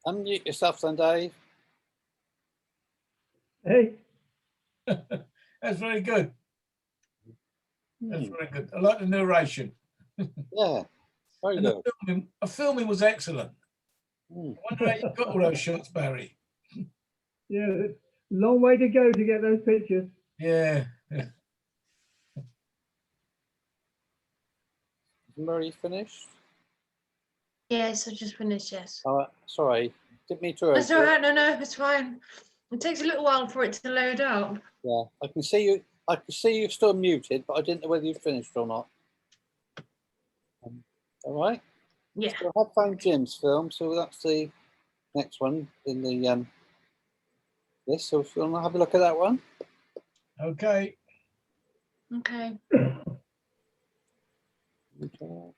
Unmute yourself then, Dave. Hey, That's very good. That's Hmm. very good. I like the narration. Yeah, very And good. the filming was excellent. Hmm. I wonder how you got all those shots, Barry. yeah, long way to go to get those pictures. Yeah. Murray finished? Yes, I just finished. Yes. Sorry, didn't mean to That's urge all you. right. No, it's fine. It takes a little while for it to load up. Yeah, I can see you. I can see you're still muted, but I didn't know whether you finished or not. All right. Yeah. So I have found Jim's film, so that's the next one in the list. So if you want to have a look at that one. Okay. Okay. Okay.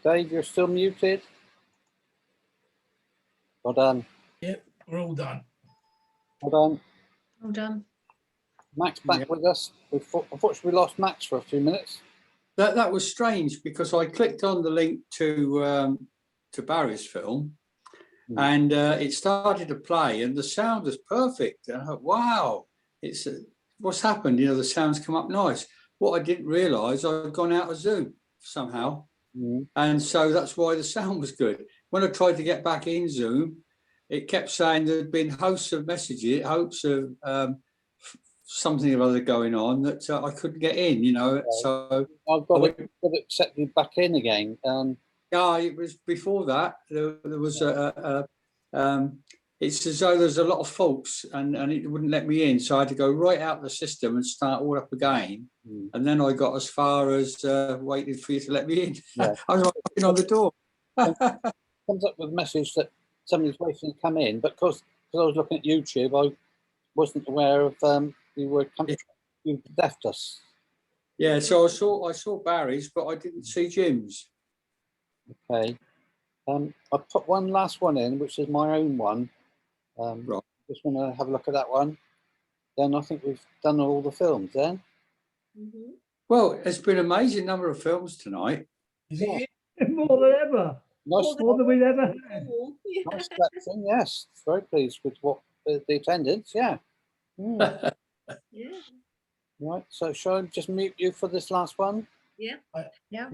Dave, you're still muted. Well done. Yep, we're all done. Well done. Well done. Max back with us. Unfortunately, we lost Max for a few minutes. That was strange because I clicked on the link to Barry's film, and it started to play, and the sound was perfect. And I thought, wow, it's what's happened? You know, the sounds come up nice. What I didn't realise, I'd gone out of Zoom somehow, and so that's why the sound was good. When I tried to get back in Zoom, it kept saying there'd been hosts of messages, hopes of something or other going on that I couldn't get in, you know. So I've got to accept you back in again. Yeah, it was before that. There was it's as though there's a lot of faults and it wouldn't let me in. So I had to go right out of the system and start all up again. And then I got as far as waiting for you to let me in. Yeah. I was knocking on the door. Comes up with a message that somebody's waiting to come in, but because I was looking at YouTube, I wasn't aware of you left us. Yeah, so I saw Barry's, but I didn't see Jim's. Okay. I put one last one in, which is my own one. Right. Just want to have a look at that one. Then I think we've done all the films then. Well, it's been an amazing number of films tonight. Is it? More than ever. Nice, More than we've ever had. nice selection, yes. Very pleased with what the attendance, yeah. Yeah. Right, so shall I just mute you for this last one? Yeah. Yeah.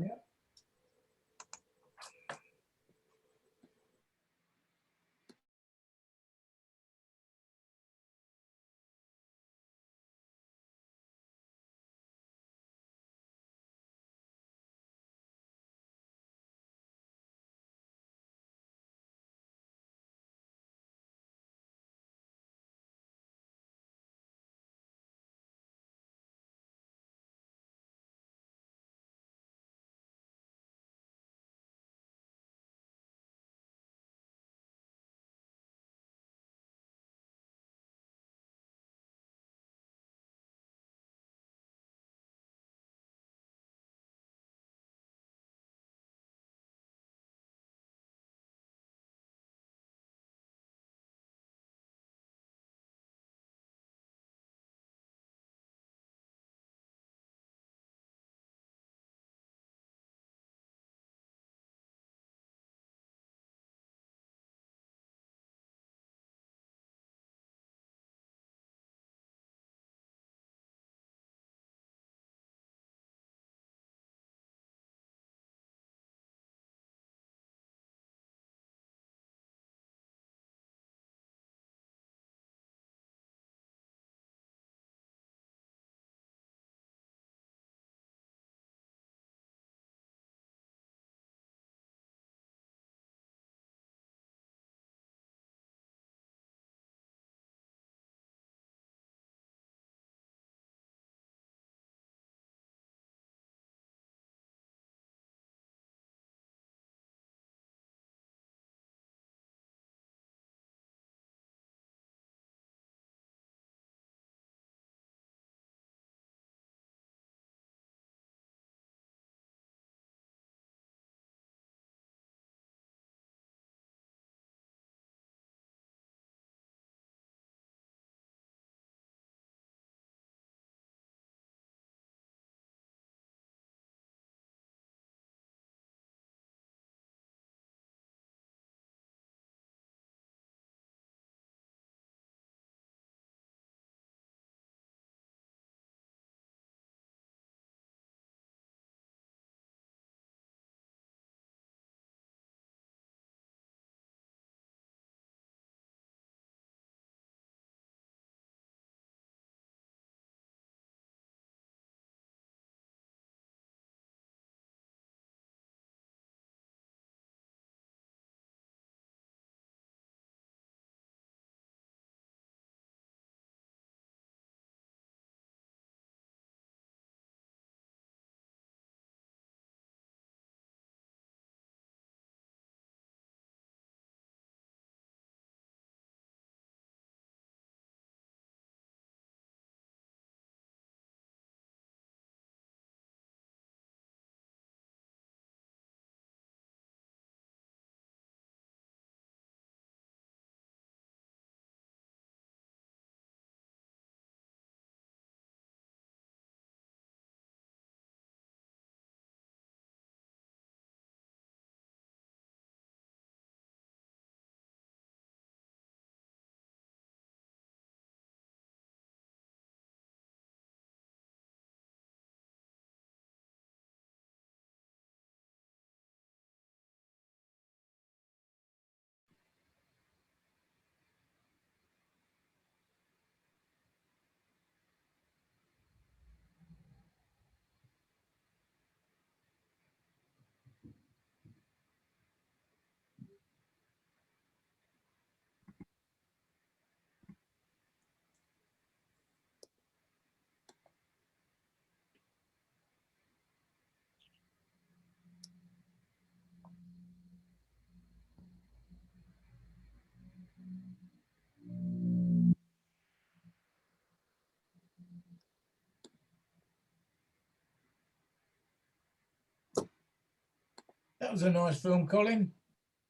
That was a nice film, Colin.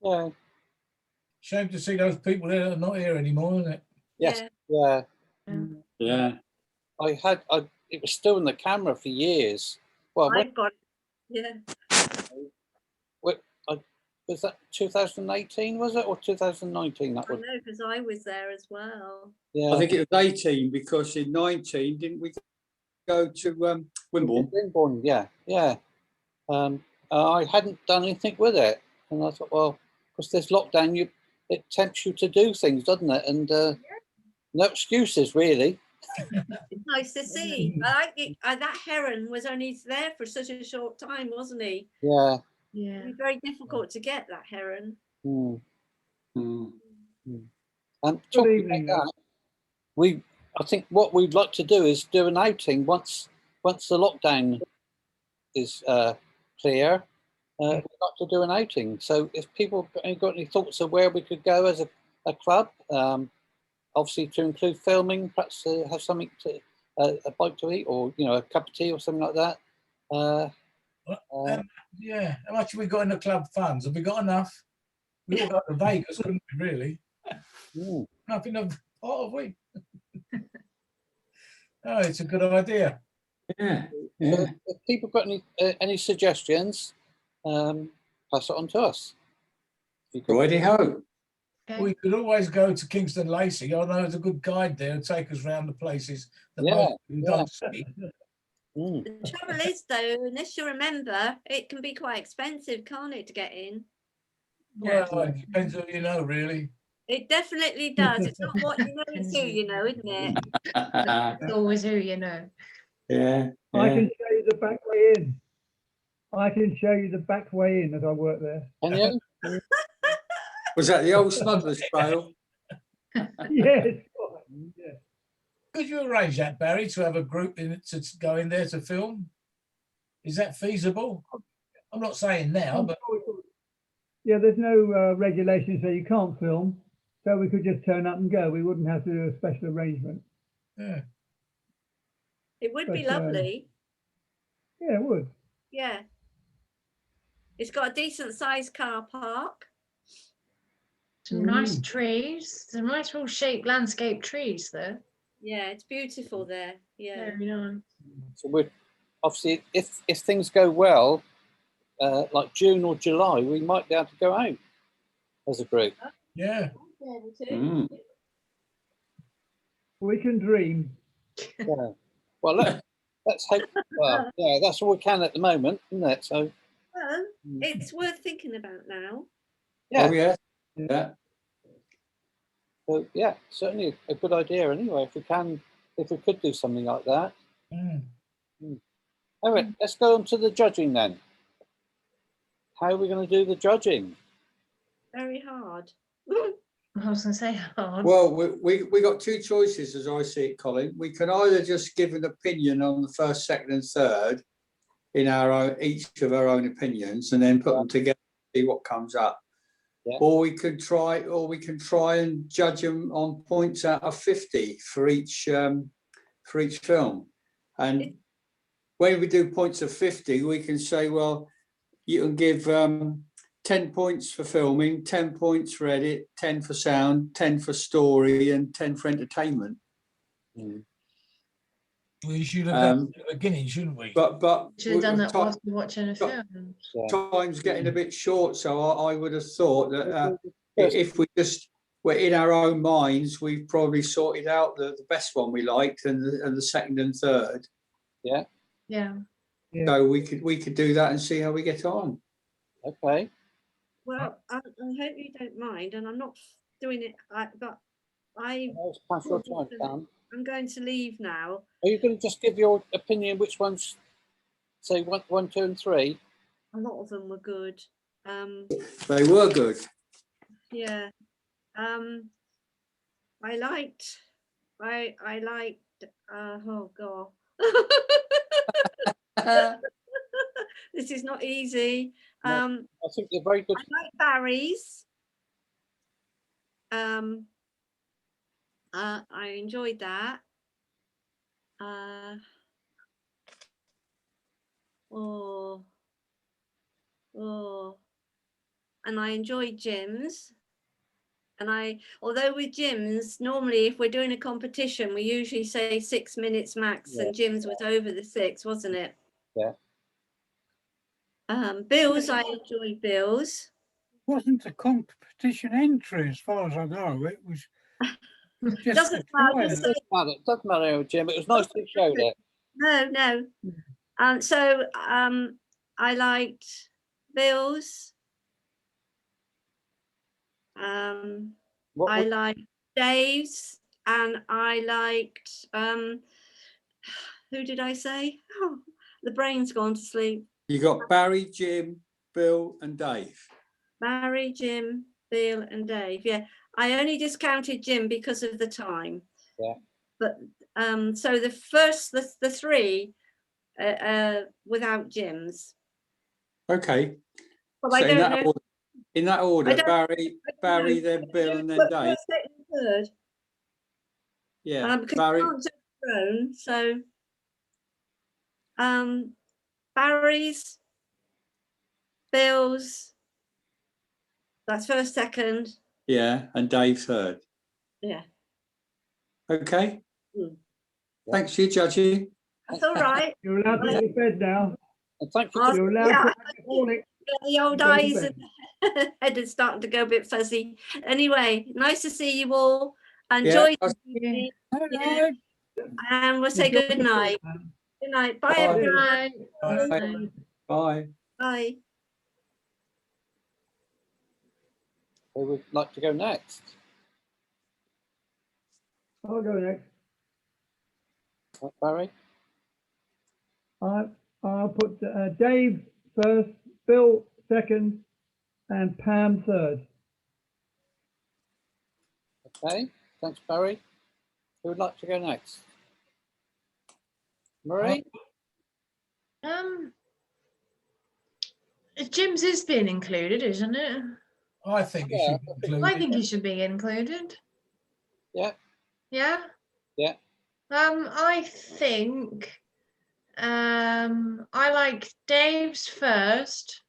Yeah. Shame to see those people there that are not here anymore, isn't it? Yes. Yeah. Yeah. It was still in the camera for years. Well, I've got, yeah. Was that 2018, was it, or 2019? That I was. know, because I was there as well. Yeah. I think it was 18 because in 19, didn't we go to Wimborne? Wimborne, yeah, yeah. I hadn't done anything with it, and I thought, well, because there's lockdown, it tempts you to do things, doesn't it? And no excuses, really. It's nice to see. I like it. That heron was only there for such a short time, wasn't he? Yeah. Yeah. It'd be very difficult to get that heron. Mm. Mm. And Good talking evening. about that, I think what we'd like to do is do an outing once the lockdown is clear. We'd like to do an outing. So if people got any thoughts of where we could go as a club, obviously to include filming, perhaps have something to a bite to eat, or a cup of tea or something like that. Yeah, how much have we got in the club funds? Have we got enough? We all got to Vegas, couldn't we, really? Nothing of part of we. Oh, it's a good idea. Yeah. So if people got any suggestions, pass it on to us. Righty ho. We could always go to Kingston Lacey. I know there's a good guide there and take us around the places that Yeah, most people don't see. The trouble is, though, unless you remember, it can be quite expensive, can't it, to get in? Well, it depends who you know, really. It definitely does. It's not what you know, it's who you know, isn't it? It's always who you know. Yeah. I can show you the back way in. I can show you the back way in as I work there. Can you? Was that the old smuggler's trail? Yes. Could you arrange that, Barry, to have a group in to go in there to film? Is that feasible? I'm not saying now, but Yeah, there's no regulation, so you can't film. So we could just turn up and go. We wouldn't have to do a special arrangement. yeah. It would be But, lovely. Yeah, it would. Yeah. It's got a decent sized car park. Some nice trees, some nice well shaped landscape trees there. Yeah, it's beautiful there. Yeah. Very nice. So we're obviously, if things go well, like June or July, we might be able to go out as a group. Yeah. We can dream. Yeah. Well, let's hope. Well, yeah, that's all we can at the moment, isn't it? So. Well, it's worth thinking about now. Yeah. Oh, yeah. Yeah. So yeah, certainly a good idea. Anyway, if we could do something like that. All right, let's go on to the judging then. How are we going to do the judging? Very hard. I was going to say hard. Well, we got two choices as I see it, Colin. We can either just give an opinion on the first, second, and third in our own, each of our own opinions, and then put them together and see what comes up. Yeah. Or we can try and judge them on points out of 50 for each film. And when we do points of 50, we can say, well, you can give 10 points for filming, 10 points for edit, 10 for sound, 10 for story, and 10 for entertainment. We should have done at the beginning, shouldn't we? But should have done that whilst we're watching a film. Time's getting a bit short, so I would have thought that if we just were in our own minds, we've probably sorted out the best one we liked and the second and third. Yeah. Yeah. So we could do that and see how we get on. Okay. Well, I hope you don't mind, and I'm not doing it, but pass your time, Dan. I'm going to leave now. Are you going to just give your opinion which ones, say 1, 2, and 3? A lot of them were good. They were good. Yeah. I liked. Oh God. This is not easy. I think they're very good. I like Barry's. I enjoyed that. And I enjoyed Jim's. And although with Jim's, normally if we're doing a competition, we usually say 6 minutes max, and Jim's was over the 6, wasn't it? Yeah. Bill's, I enjoyed Bill's. Wasn't a competition entry as far as I know. It was just Doesn't matter. It doesn't matter, Jim. It was nice to show that. No. So I liked Bill's. I liked Dave's, and I liked who did I say? Oh, the brain's gone to sleep. You got Barry, Jim, Bill, and Dave. Barry, Jim, Bill, and Dave. Yeah, I only discounted Jim because of the time. Yeah. But so the 3 without Jim's. Okay. But So I don't know. In that order, Barry, then Bill, and then Dave. Third. Yeah, because Barry. So Barry's, Bill's, that's first, second. Yeah, and Dave third. Yeah. Okay. Thanks for your judging. That's all right. You're allowed to go to bed now. And thank you. You're allowed to morning. The old eyes and head is starting to go a bit fuzzy. Anyway, nice to see you all. Enjoy. Yeah. And we'll say good night. Good night. Bye, everyone. Bye. Bye. Bye. Who would like to go next? I'll go next. Barry? I'll put Dave first, Bill second, and Pam third. Okay, thanks, Barry. Who would like to go next? Marie? Jim's is being included, isn't it? I think it should be included. I think he should be included. Yeah. Yeah. Yeah. I think I like Dave's first,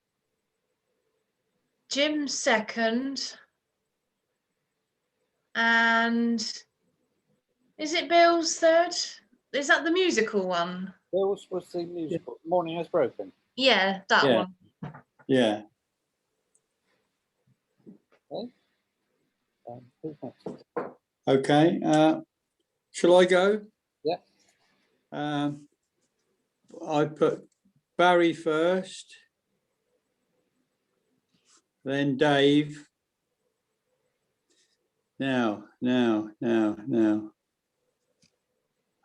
Jim's second, and is it Bill's third? Is that the musical one? Bill's was the musical. Morning Has Broken. Yeah, that one. Yeah. Okay. Who's next? Okay. Shall I go? Yeah. I put Barry first, then Dave. Now.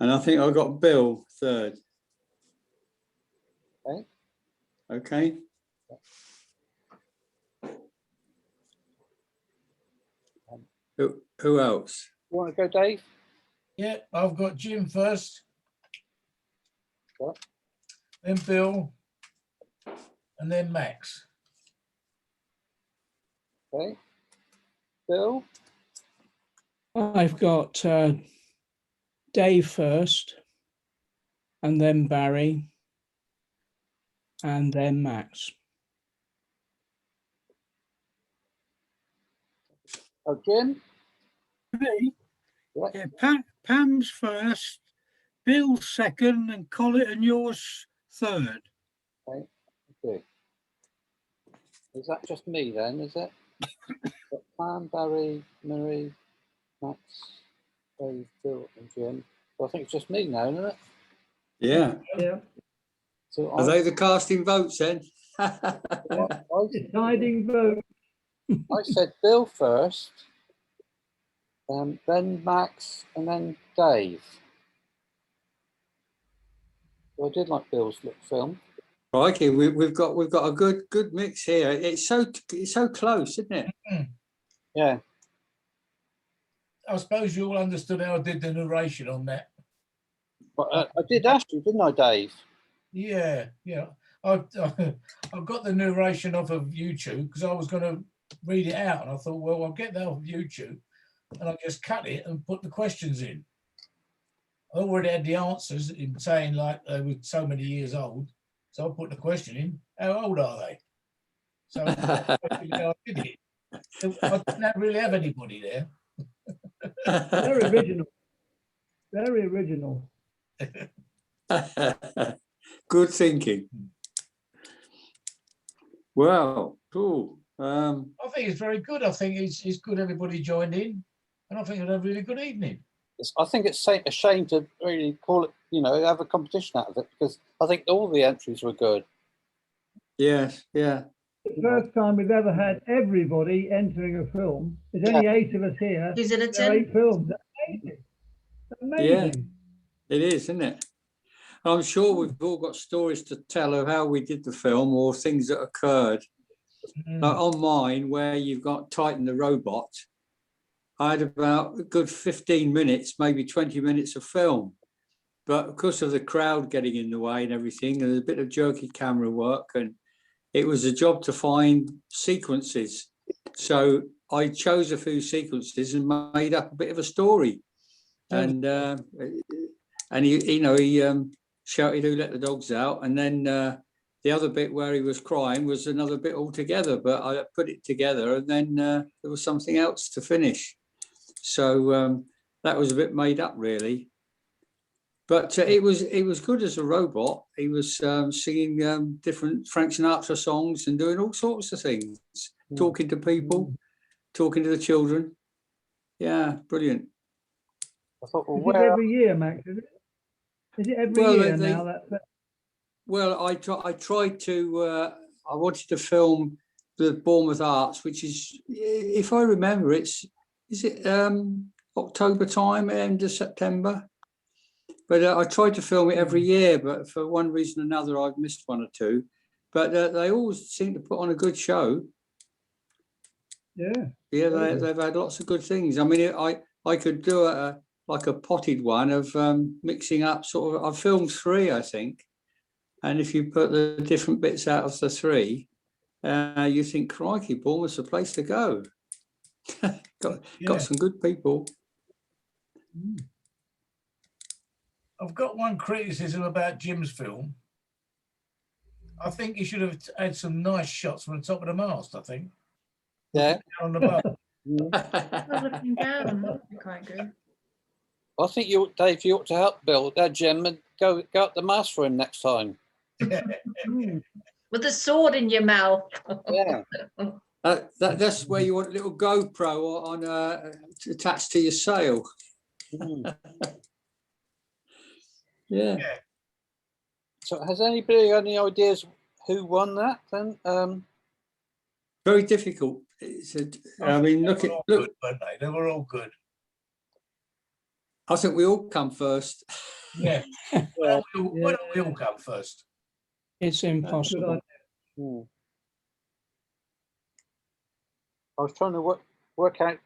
And I think I got Bill third. Okay. Okay. Who else? You want to go, Dave? Yeah, I've got Jim first. What? Then Bill, and then Max. Okay. Bill? I've got Dave first, and then Barry, and then Max. Oh, Jim? Me? What? Yeah, Pam's first, Bill's second, and Colin and yours third. Okay. Okay. Is that just me then, is it? Pam, Barry, Marie, Max, Dave, Bill, and Jim. Well, I think it's just me now, isn't it? Yeah. Yeah. So Are they the casting votes then? Deciding vote. I said Bill first, then Max, and then Dave. So I did like Bill's film. Crikey, we've got a good mix here. It's so close, isn't it? Yeah. I suppose you all understood how I did the narration on that. But I did ask you, didn't I, Dave? Yeah. I've got the narration off of YouTube because I was going to read it out, and I thought, well, I'll get that off of YouTube. and I just cut it and put the questions in. I already had the answers in saying like they were so many years old. So I put the question in, how old are they? So I did it. I didn't really have anybody there. Very original. Very original. Good thinking. Well, cool. I think it's very good. I think it's good everybody joined in. And I think it had a really good evening. I think it's a shame to really call it, have a competition out of it, because I think all the entries were good. Yes, yeah. The first time we've ever had everybody entering a film. There's only 8 of us here. Is it a There are 8 films. That's amazing. Amazing. Yeah, it is, isn't it? I'm sure we've all got stories to tell of how we did the film or things that occurred. Like on mine, where you've got Titan the robot, I had about a good 15 minutes, maybe 20 minutes of film. But because of the crowd getting in the way and everything, and a bit of jerky camera work, and it was a job to find sequences. So I chose a few sequences and made up a bit of a story. And he shouted, "Who let the dogs out?" And then the other bit where he was crying was another bit altogether. But I put it together, and then there was something else to finish. So that was a bit made up, really. But it was good as a robot. He was singing different Frank Sinatra songs and doing all sorts of things, talking to people, talking to the children. Yeah, brilliant. I thought, well, is it every year, Max? Is it every year now? Well, I tried to. I wanted to film the Bournemouth Arts, which is, if I remember, is it October time, end of September? But I tried to film it every year, but for one reason or another, I've missed one or two. But they always seem to put on a good show. Yeah. Yeah, they've had lots of good things. I mean, I could do like a potted one of mixing up sort of. I've filmed 3, I think. And if you put the different bits out of the 3, you think, crikey, Bournemouth's a place to go. got some good people. I've got one criticism about Jim's film. I think he should have had some nice shots from the top of the mast, I think. Yeah. On the boat. Looking down, that would be quite good. I think Dave, you ought to help Bill, Jim, and go up the mast for him next time. With a sword in your mouth. Yeah. That's where you want a little GoPro on attached to your sail. Yeah. So has anybody got any ideas who won that then? Very difficult. I mean, look. Good, weren't they? They were all good. I think we all come first. Yeah. Why don't we all come first? It's impossible. I was trying to work out,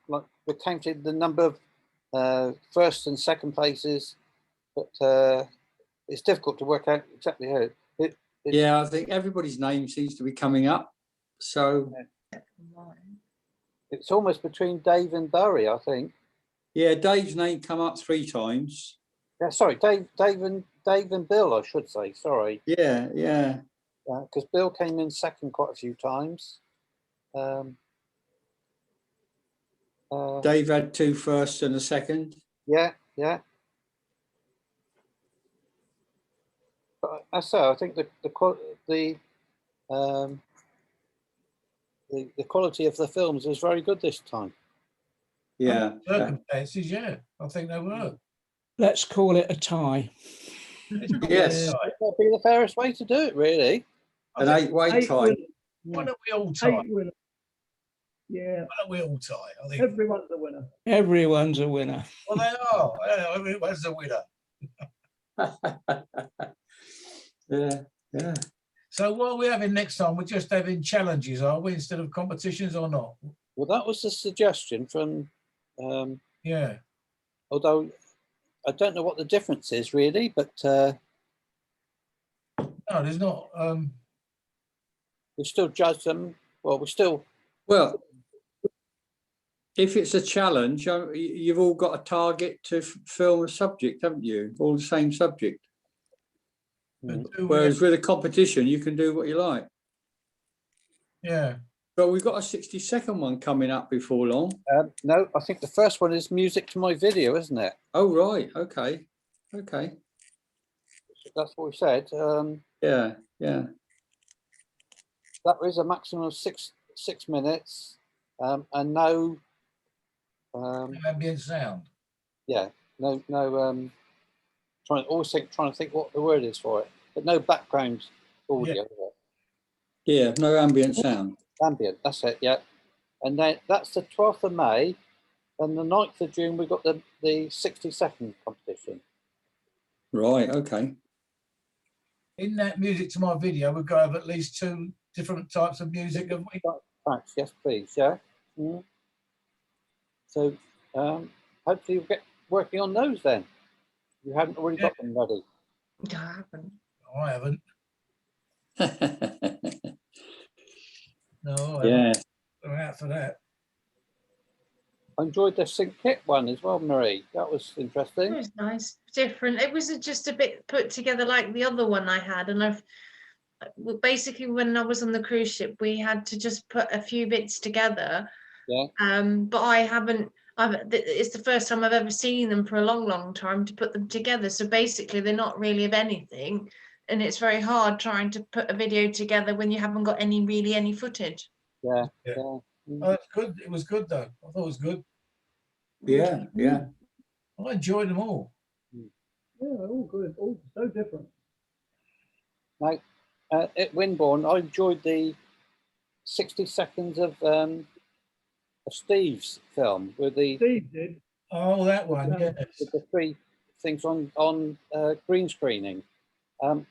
like we counted the number of first and second places, but it's difficult to work out exactly how. Yeah, I think everybody's name seems to be coming up. So it's almost between Dave and Barry, I think. Yeah, Dave's name come up 3 times. Yeah, sorry, Dave and Bill, I should say. Sorry. Yeah. Because Bill came in second quite a few times. Dave had 2 firsts and a second. Yeah. But I think the quality of the films was very good this time. Yeah. Circumstances, yeah, I think they were. Let's call it a tie. Yes. That'd be the fairest way to do it, really. An 8-way tie. Why don't we all tie? Yeah. Why don't we all tie? I think everyone's a winner. Everyone's a winner. Well, they are. Everyone's a winner. Yeah. So what are we having next time? We're just having challenges, are we, instead of competitions or not? Well, that was the suggestion from. Yeah. Although I don't know what the difference is really, but. No, there's not. We still judge them. Well, we still. Well, if it's a challenge, you've all got a target to film a subject, haven't you? All the same subject. Whereas with a competition, you can do what you like. Yeah. But we've got a 60-second one coming up before long. No, I think the first one is music to my video, isn't it? Oh, right. Okay. Okay. That's what we said. Yeah. Yeah. That is a maximum of six minutes, and no ambient sound. Yeah, no. Trying to think what the word is for it, but no background audio. Yeah, no ambient sound. Ambient, that's it. Yeah, and then that's the 12th of May, and the 9th of June we got the 60-second competition. Right. Okay. In that music to my video, we've got to have at least 2 different types of music, have we? Thanks. Yes, please. Yeah. Mm. So hopefully you'll get working on those then. You haven't already got them ready. I haven't. I haven't. No. Yeah. I'm out for that. I enjoyed the sync kit one as well, Marie. That was interesting. It was nice, different. It was just a bit put together like the other one I had, and basically when I was on the cruise ship, we had to just put a few bits together. Yeah. But I haven't. It's the first time I've ever seen them for a long, long time to put them together. So basically, they're not really of anything, and it's very hard trying to put a video together when you haven't got any footage. Yeah. Oh, that's good. It was good though. I thought it was good. Yeah. Yeah. I enjoyed them all. Yeah, all good. All so different. Like at Winbourne, I enjoyed the 60 seconds of Steve's film with the Steve did. Oh, that one, yes. with the 3 things on green screening. I've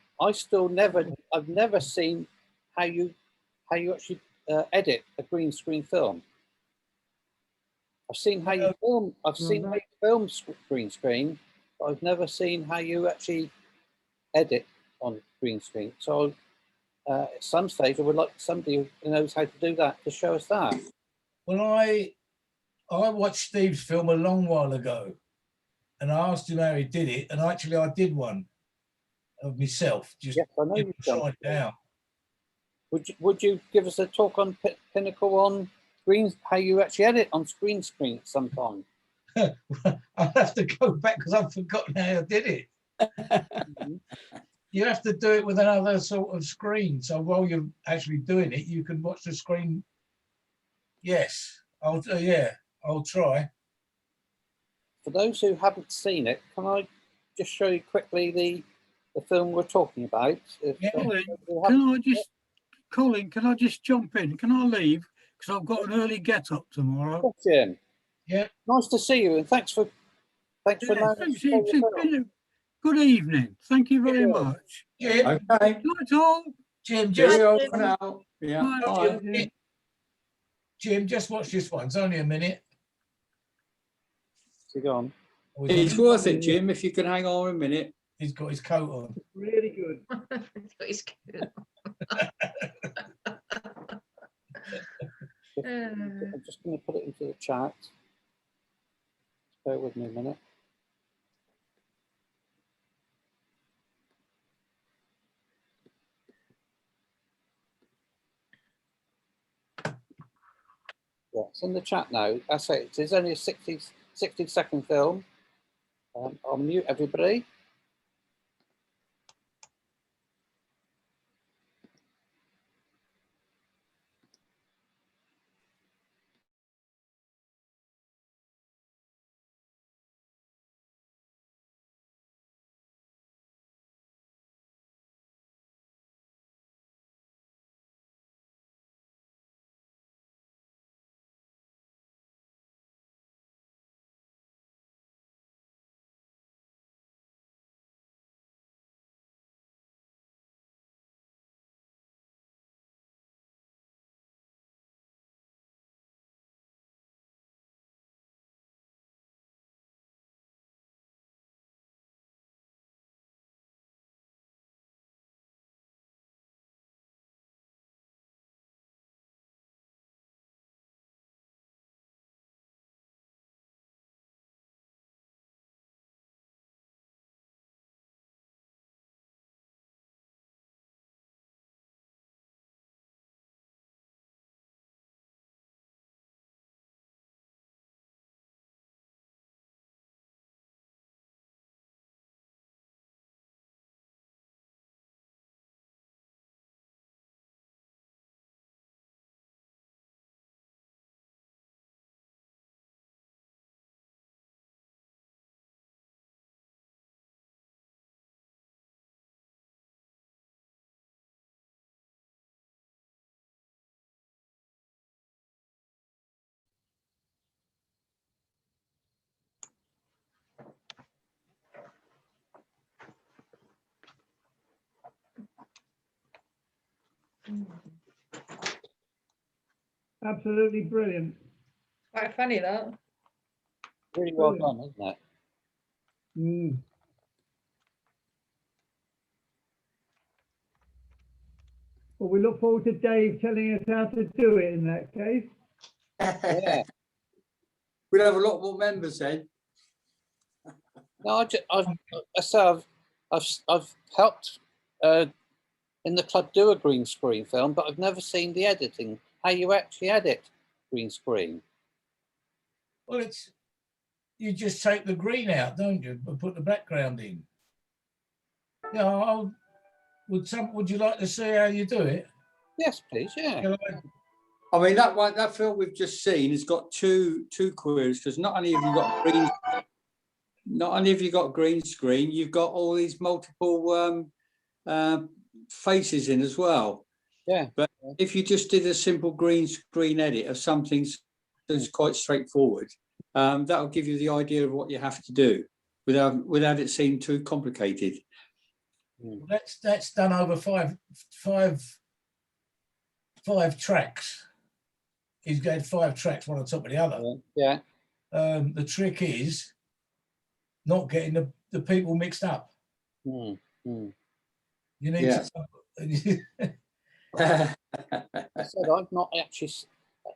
never seen how you actually edit a green screen film. I've seen how you film. I've seen how you film green screen, but I've never seen how you actually edit on green screen. So at some stage, I would like somebody who knows how to do that to show us that. Well, I watched Steve's film a long while ago, and I asked him how he did it, and actually I did one of myself. Just Yes, I know you've done tried it out. Would you give us a talk on Pinnacle on screens, how you actually edit on screen at some time? I'll have to go back because I've forgotten how I did it. You have to do it with another sort of screen. So while you're actually doing it, you can watch the screen. Yes, I'll try. For those who haven't seen it, can I just show you quickly the film we're talking about? Colin, can I just jump in? Can I leave? Because I've got an early get up tomorrow. Jim. Yeah. Nice to see you, and thanks for Thanks, good evening. Thank you very much. Jim. Okay. Night all. Jim, Cheerio for now. Yeah. Bye. Jim, just watch this one. It's only a minute. Is he gone? It's worth it, Jim, if you can hang on a minute. He's got his coat on. Really good. He's got his coat I'm just going to put it into the chat. Bear with me a minute. Yeah, it's in the chat now. That's it. It's only a 60-second film. I'll mute everybody. Absolutely brilliant. Quite funny that. Really well Brilliant. done, isn't it? Mm. Well, we look forward to Dave telling us how to do it in that case. Yeah. We'll have a lot more members then. No, I've helped in the club do a green screen film, but I've never seen the editing, how you actually edit green screen. Well, you just take the green out, don't you, and put the background in. Yeah, would you like to see how you do it? Yes, please. Yeah. I mean, that film we've just seen has got two queries, because not only have you got green screen, you've got all these multiple faces in as well. Yeah. But if you just did a simple green screen edit of something that's quite straightforward, that will give you the idea of what you have to do without it seeming too complicated. That's done over five tracks. He's got 5 tracks, one on top of the other. Yeah. The trick is not getting the people mixed up. Mm. Mm. You need to. I said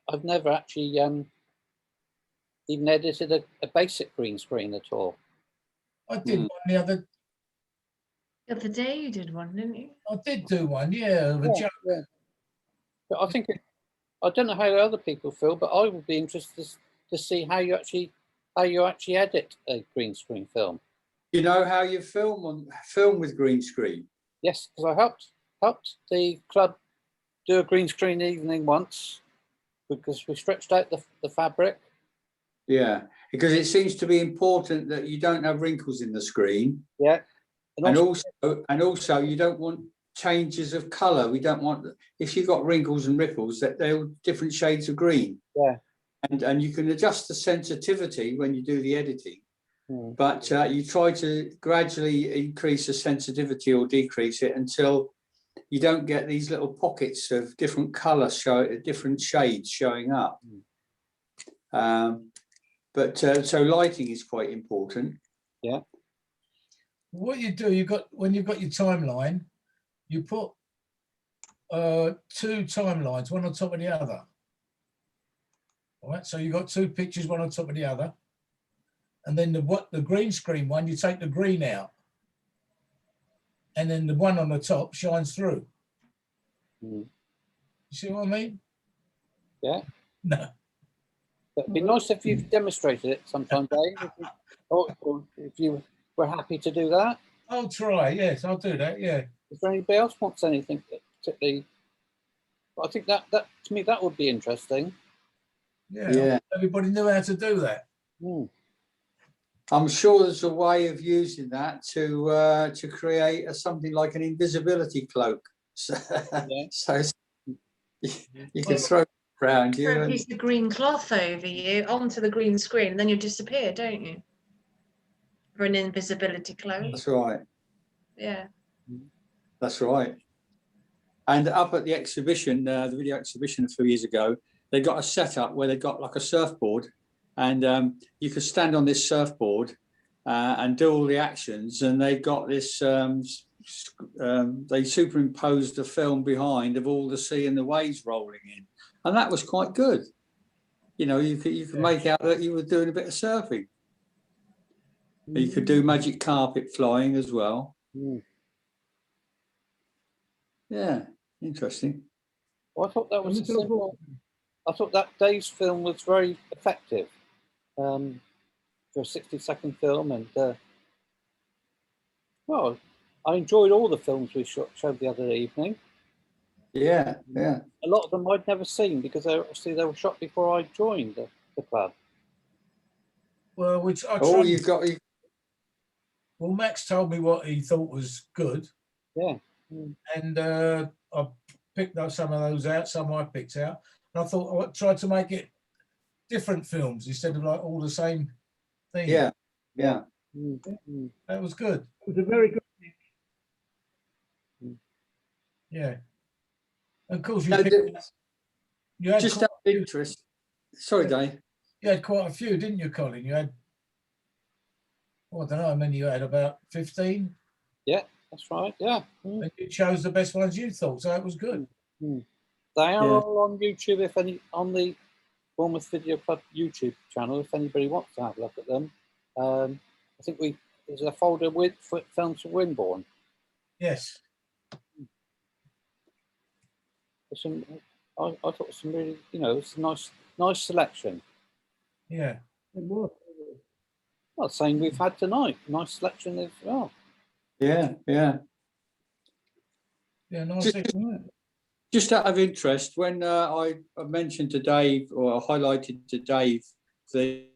I've never actually even edited a basic green screen at all. I did one the other day. You did one, didn't you? I did do one, yeah, of a joke. Yeah. But I think I don't know how other people feel, but I would be interested to see how you actually edit a green screen film. You know how you film with green screen? Yes, because I helped the club do a green screen evening once, because we stretched out the fabric. Yeah, because it seems to be important that you don't have wrinkles in the screen. Yeah. And also you don't want changes of colour. We don't want, if you've got wrinkles and ripples, that they're all different shades of green. Yeah. And you can adjust the sensitivity when you do the editing, but you try to gradually increase the sensitivity or decrease it until you don't get these little pockets of different colours, different shades showing up. So lighting is quite important. Yeah. What you do, when you've got your timeline, you put 2 timelines, one on top of the other. All right, so you've got 2 pictures, one on top of the other. And then the green screen one, you take the green out. And then the one on the top shines through. You see what I mean? Yeah. No. But it'd be nice if you've demonstrated it sometime, Dave. or if you were happy to do that. I'll try, yes, I'll do that, yeah. If anybody else wants anything particularly, I think that to me that would be interesting. Yeah. Everybody knew how to do that. I'm sure there's a way of using that to create something like an invisibility cloak. So you can throw it around you. Throw a piece of green cloth over you onto the green screen, and then you disappear, don't you? For an invisibility cloak. That's right. Yeah. That's right. And up at the exhibition, the video exhibition a few years ago, they got a setup where they got like a surfboard, and you could stand on this surfboard and do all the actions. And they got this, they superimposed the film behind of all the sea and the waves rolling in, and that was quite good. You know, you could make out that you were doing a bit of surfing. You could do magic carpet flying as well. Yeah, interesting. Well, I thought that was simple. I thought that Dave's film was very effective for a 60-second film, and well, I enjoyed all the films we showed the other evening. Yeah. A lot of them I'd never seen because they were shot before I joined the club. Well, which I tried. Well, Max told me what he thought was good. Yeah. And I picked up some of those out, some I picked out. And I thought I tried to make it different films instead of like all the same thing. Yeah. That was good. It was a very good. Yeah. Of course, No, you had just quite out of interest. Sorry, Dave. you had quite a few, didn't you, Colin? You had, well, I don't know how many you had, about 15. Yeah, that's right. Yeah. And you chose the best ones you thought, so that was good. They are all on YouTube. If any, on the Bournemouth Video Club YouTube channel, if anybody wants to have a look at them. I think there's a folder with films from Winborn. Yes. Some, I thought some really, it's a nice selection. Yeah. It was. Well, same we've had tonight. Nice selection as well. Yeah. Nice. Just out of interest, when I mentioned to Dave, or I highlighted to Dave the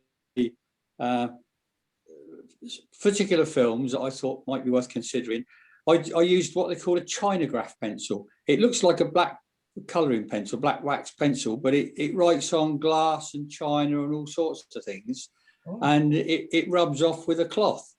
particular films that I thought might be worth considering, I used what they call a Chinograph pencil. It looks like a black colouring pencil, black wax pencil, but it writes on glass and china and all sorts of things, and it rubs off with a cloth.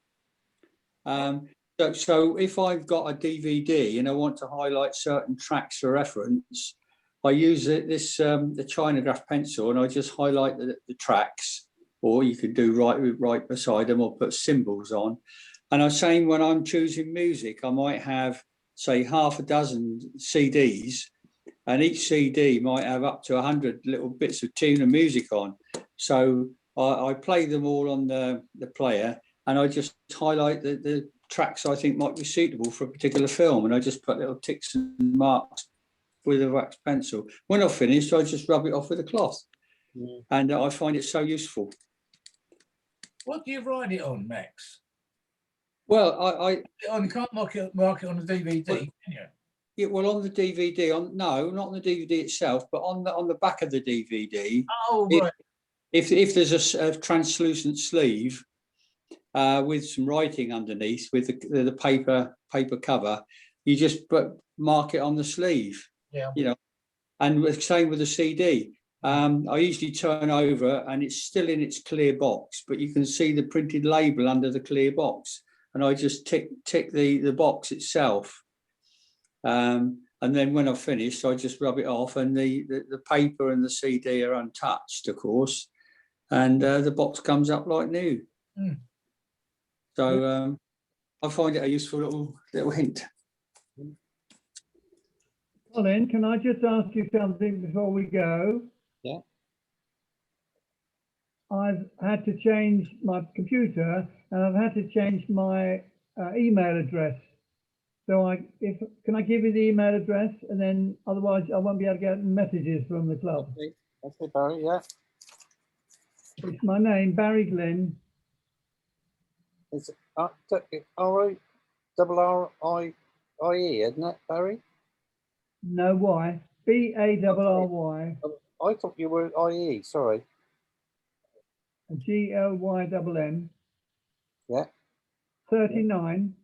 So if I've got a DVD and I want to highlight certain tracks for reference, I use the Chinograph pencil, and I just highlight the tracks, or you could do right beside them, or put symbols on. And I'm saying, when I'm choosing music, I might have, say, half a dozen CDs, and each CD might have up to 100 little bits of tune and music on. So I play them all on the player, and I just highlight the tracks I think might be suitable for a particular film, and I just put little ticks and marks with a wax pencil. When I've finished, I just rub it off with a cloth, and I find it so useful. What do you write it on, Max? Well, I can't mark it on the DVD, can you? Yeah, well, on the DVD, no, not on the DVD itself, but on the back of the DVD. Oh, right. If there's a translucent sleeve with some writing underneath, with the paper cover, you just mark it on the sleeve. Yeah. And the same with the CD. I usually turn over, and it's still in its clear box, but you can see the printed label under the clear box, and I just tick the box itself. And then when I've finished, I just rub it off, and the paper and the CD are untouched, of course, and the box comes up like new. So I find it a useful little hint. Colin, can I just ask you something before we go? Yeah. I've had to change my computer, and I've had to change my email address. So can I give you the email address, and then otherwise I won't be able to get messages from the club. Okay, Barry, yeah. It's my name, Barry Glynn. It's R-I-R-R-I-E, isn't it, Barry? No, Y. B-A-R-R-Y. I thought you were I-E, sorry. G-L-Y-N-N. Yeah. 39.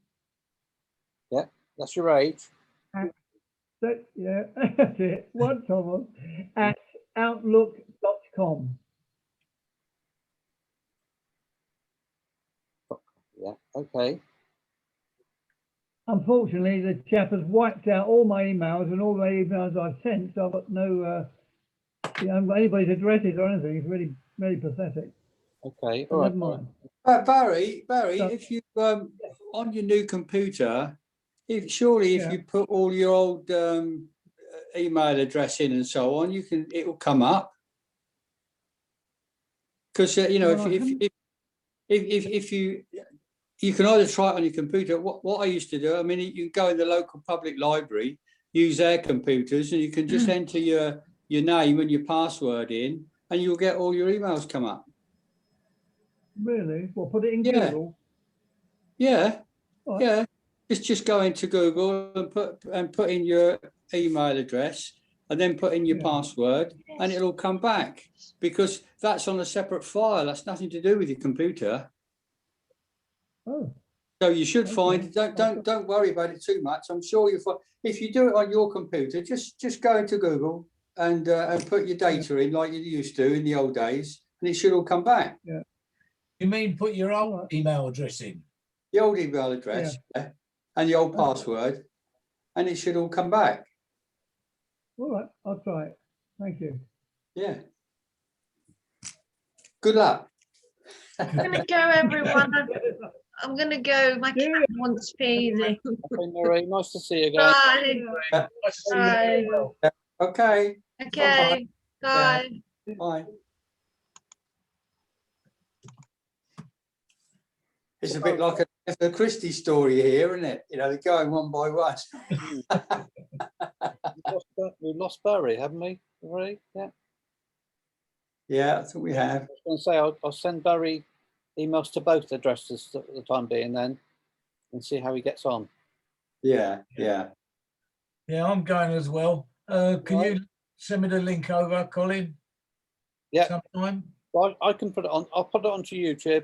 Yeah, that's your age. Yeah, that's it. One Thomas at outlook.com. Yeah, okay. Unfortunately, the chap has wiped out all my emails and all the emails I've sent, so I've got no, I haven't got anybody's addresses or anything. It's really, really pathetic. Okay, all right. Never mind. Barry, if you on your new computer, if you put all your old email address in and so on, it will come up. Because if you can either try it on your computer. What I used to do, I mean, you go in the local public library, use their computers, and you can just enter your name and your password in, and you'll get all your emails come up. Really? Well, put it in Google. Yeah. Right. Yeah. Just go into Google and put in your email address, and then put in your password, and it'll come back, because that's on a separate file. That's nothing to do with your computer. Oh. So you should find. Don't worry about it too much. I'm sure you'll find, if you do it on your computer, just go into Google and put your data in like you used to in the old days, and it should all come back. Yeah. You mean put your old email address in? The old email address, and the old password, and it should all come back. All right, I'll try it. Thank you. Yeah. Good luck. I'm gonna go, everyone. I'm gonna go. My cat wants peasy. Okay, Marie, nice to see you again. Bye. Yeah. Nice to see you. Bye. Okay. Okay. Bye. Bye. It's a bit like a Christie story here, isn't it? You know, they're going one by one. We've lost Barry, haven't we? Marie? Yeah. Yeah, I think we have. I was going to say, I'll send Barry emails to both addresses at the time being then and see how he gets on. Yeah, yeah. Yeah, I'm going as well. Can you send me the link over, Colin? Yeah. Sometime? Well, I can put it on. I'll put it onto YouTube.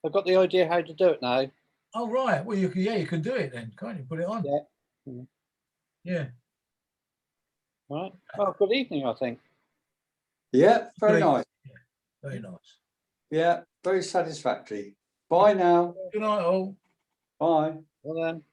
I've got the idea how to do it now. Oh, right. Well, you can do it then, can't you? Put it on. Yeah. Yeah. All right. Well, good evening, I think. Yeah, very Good nice. Yeah, very nice. Yeah, very satisfactory. Bye now. Good night, all. Bye. Well then.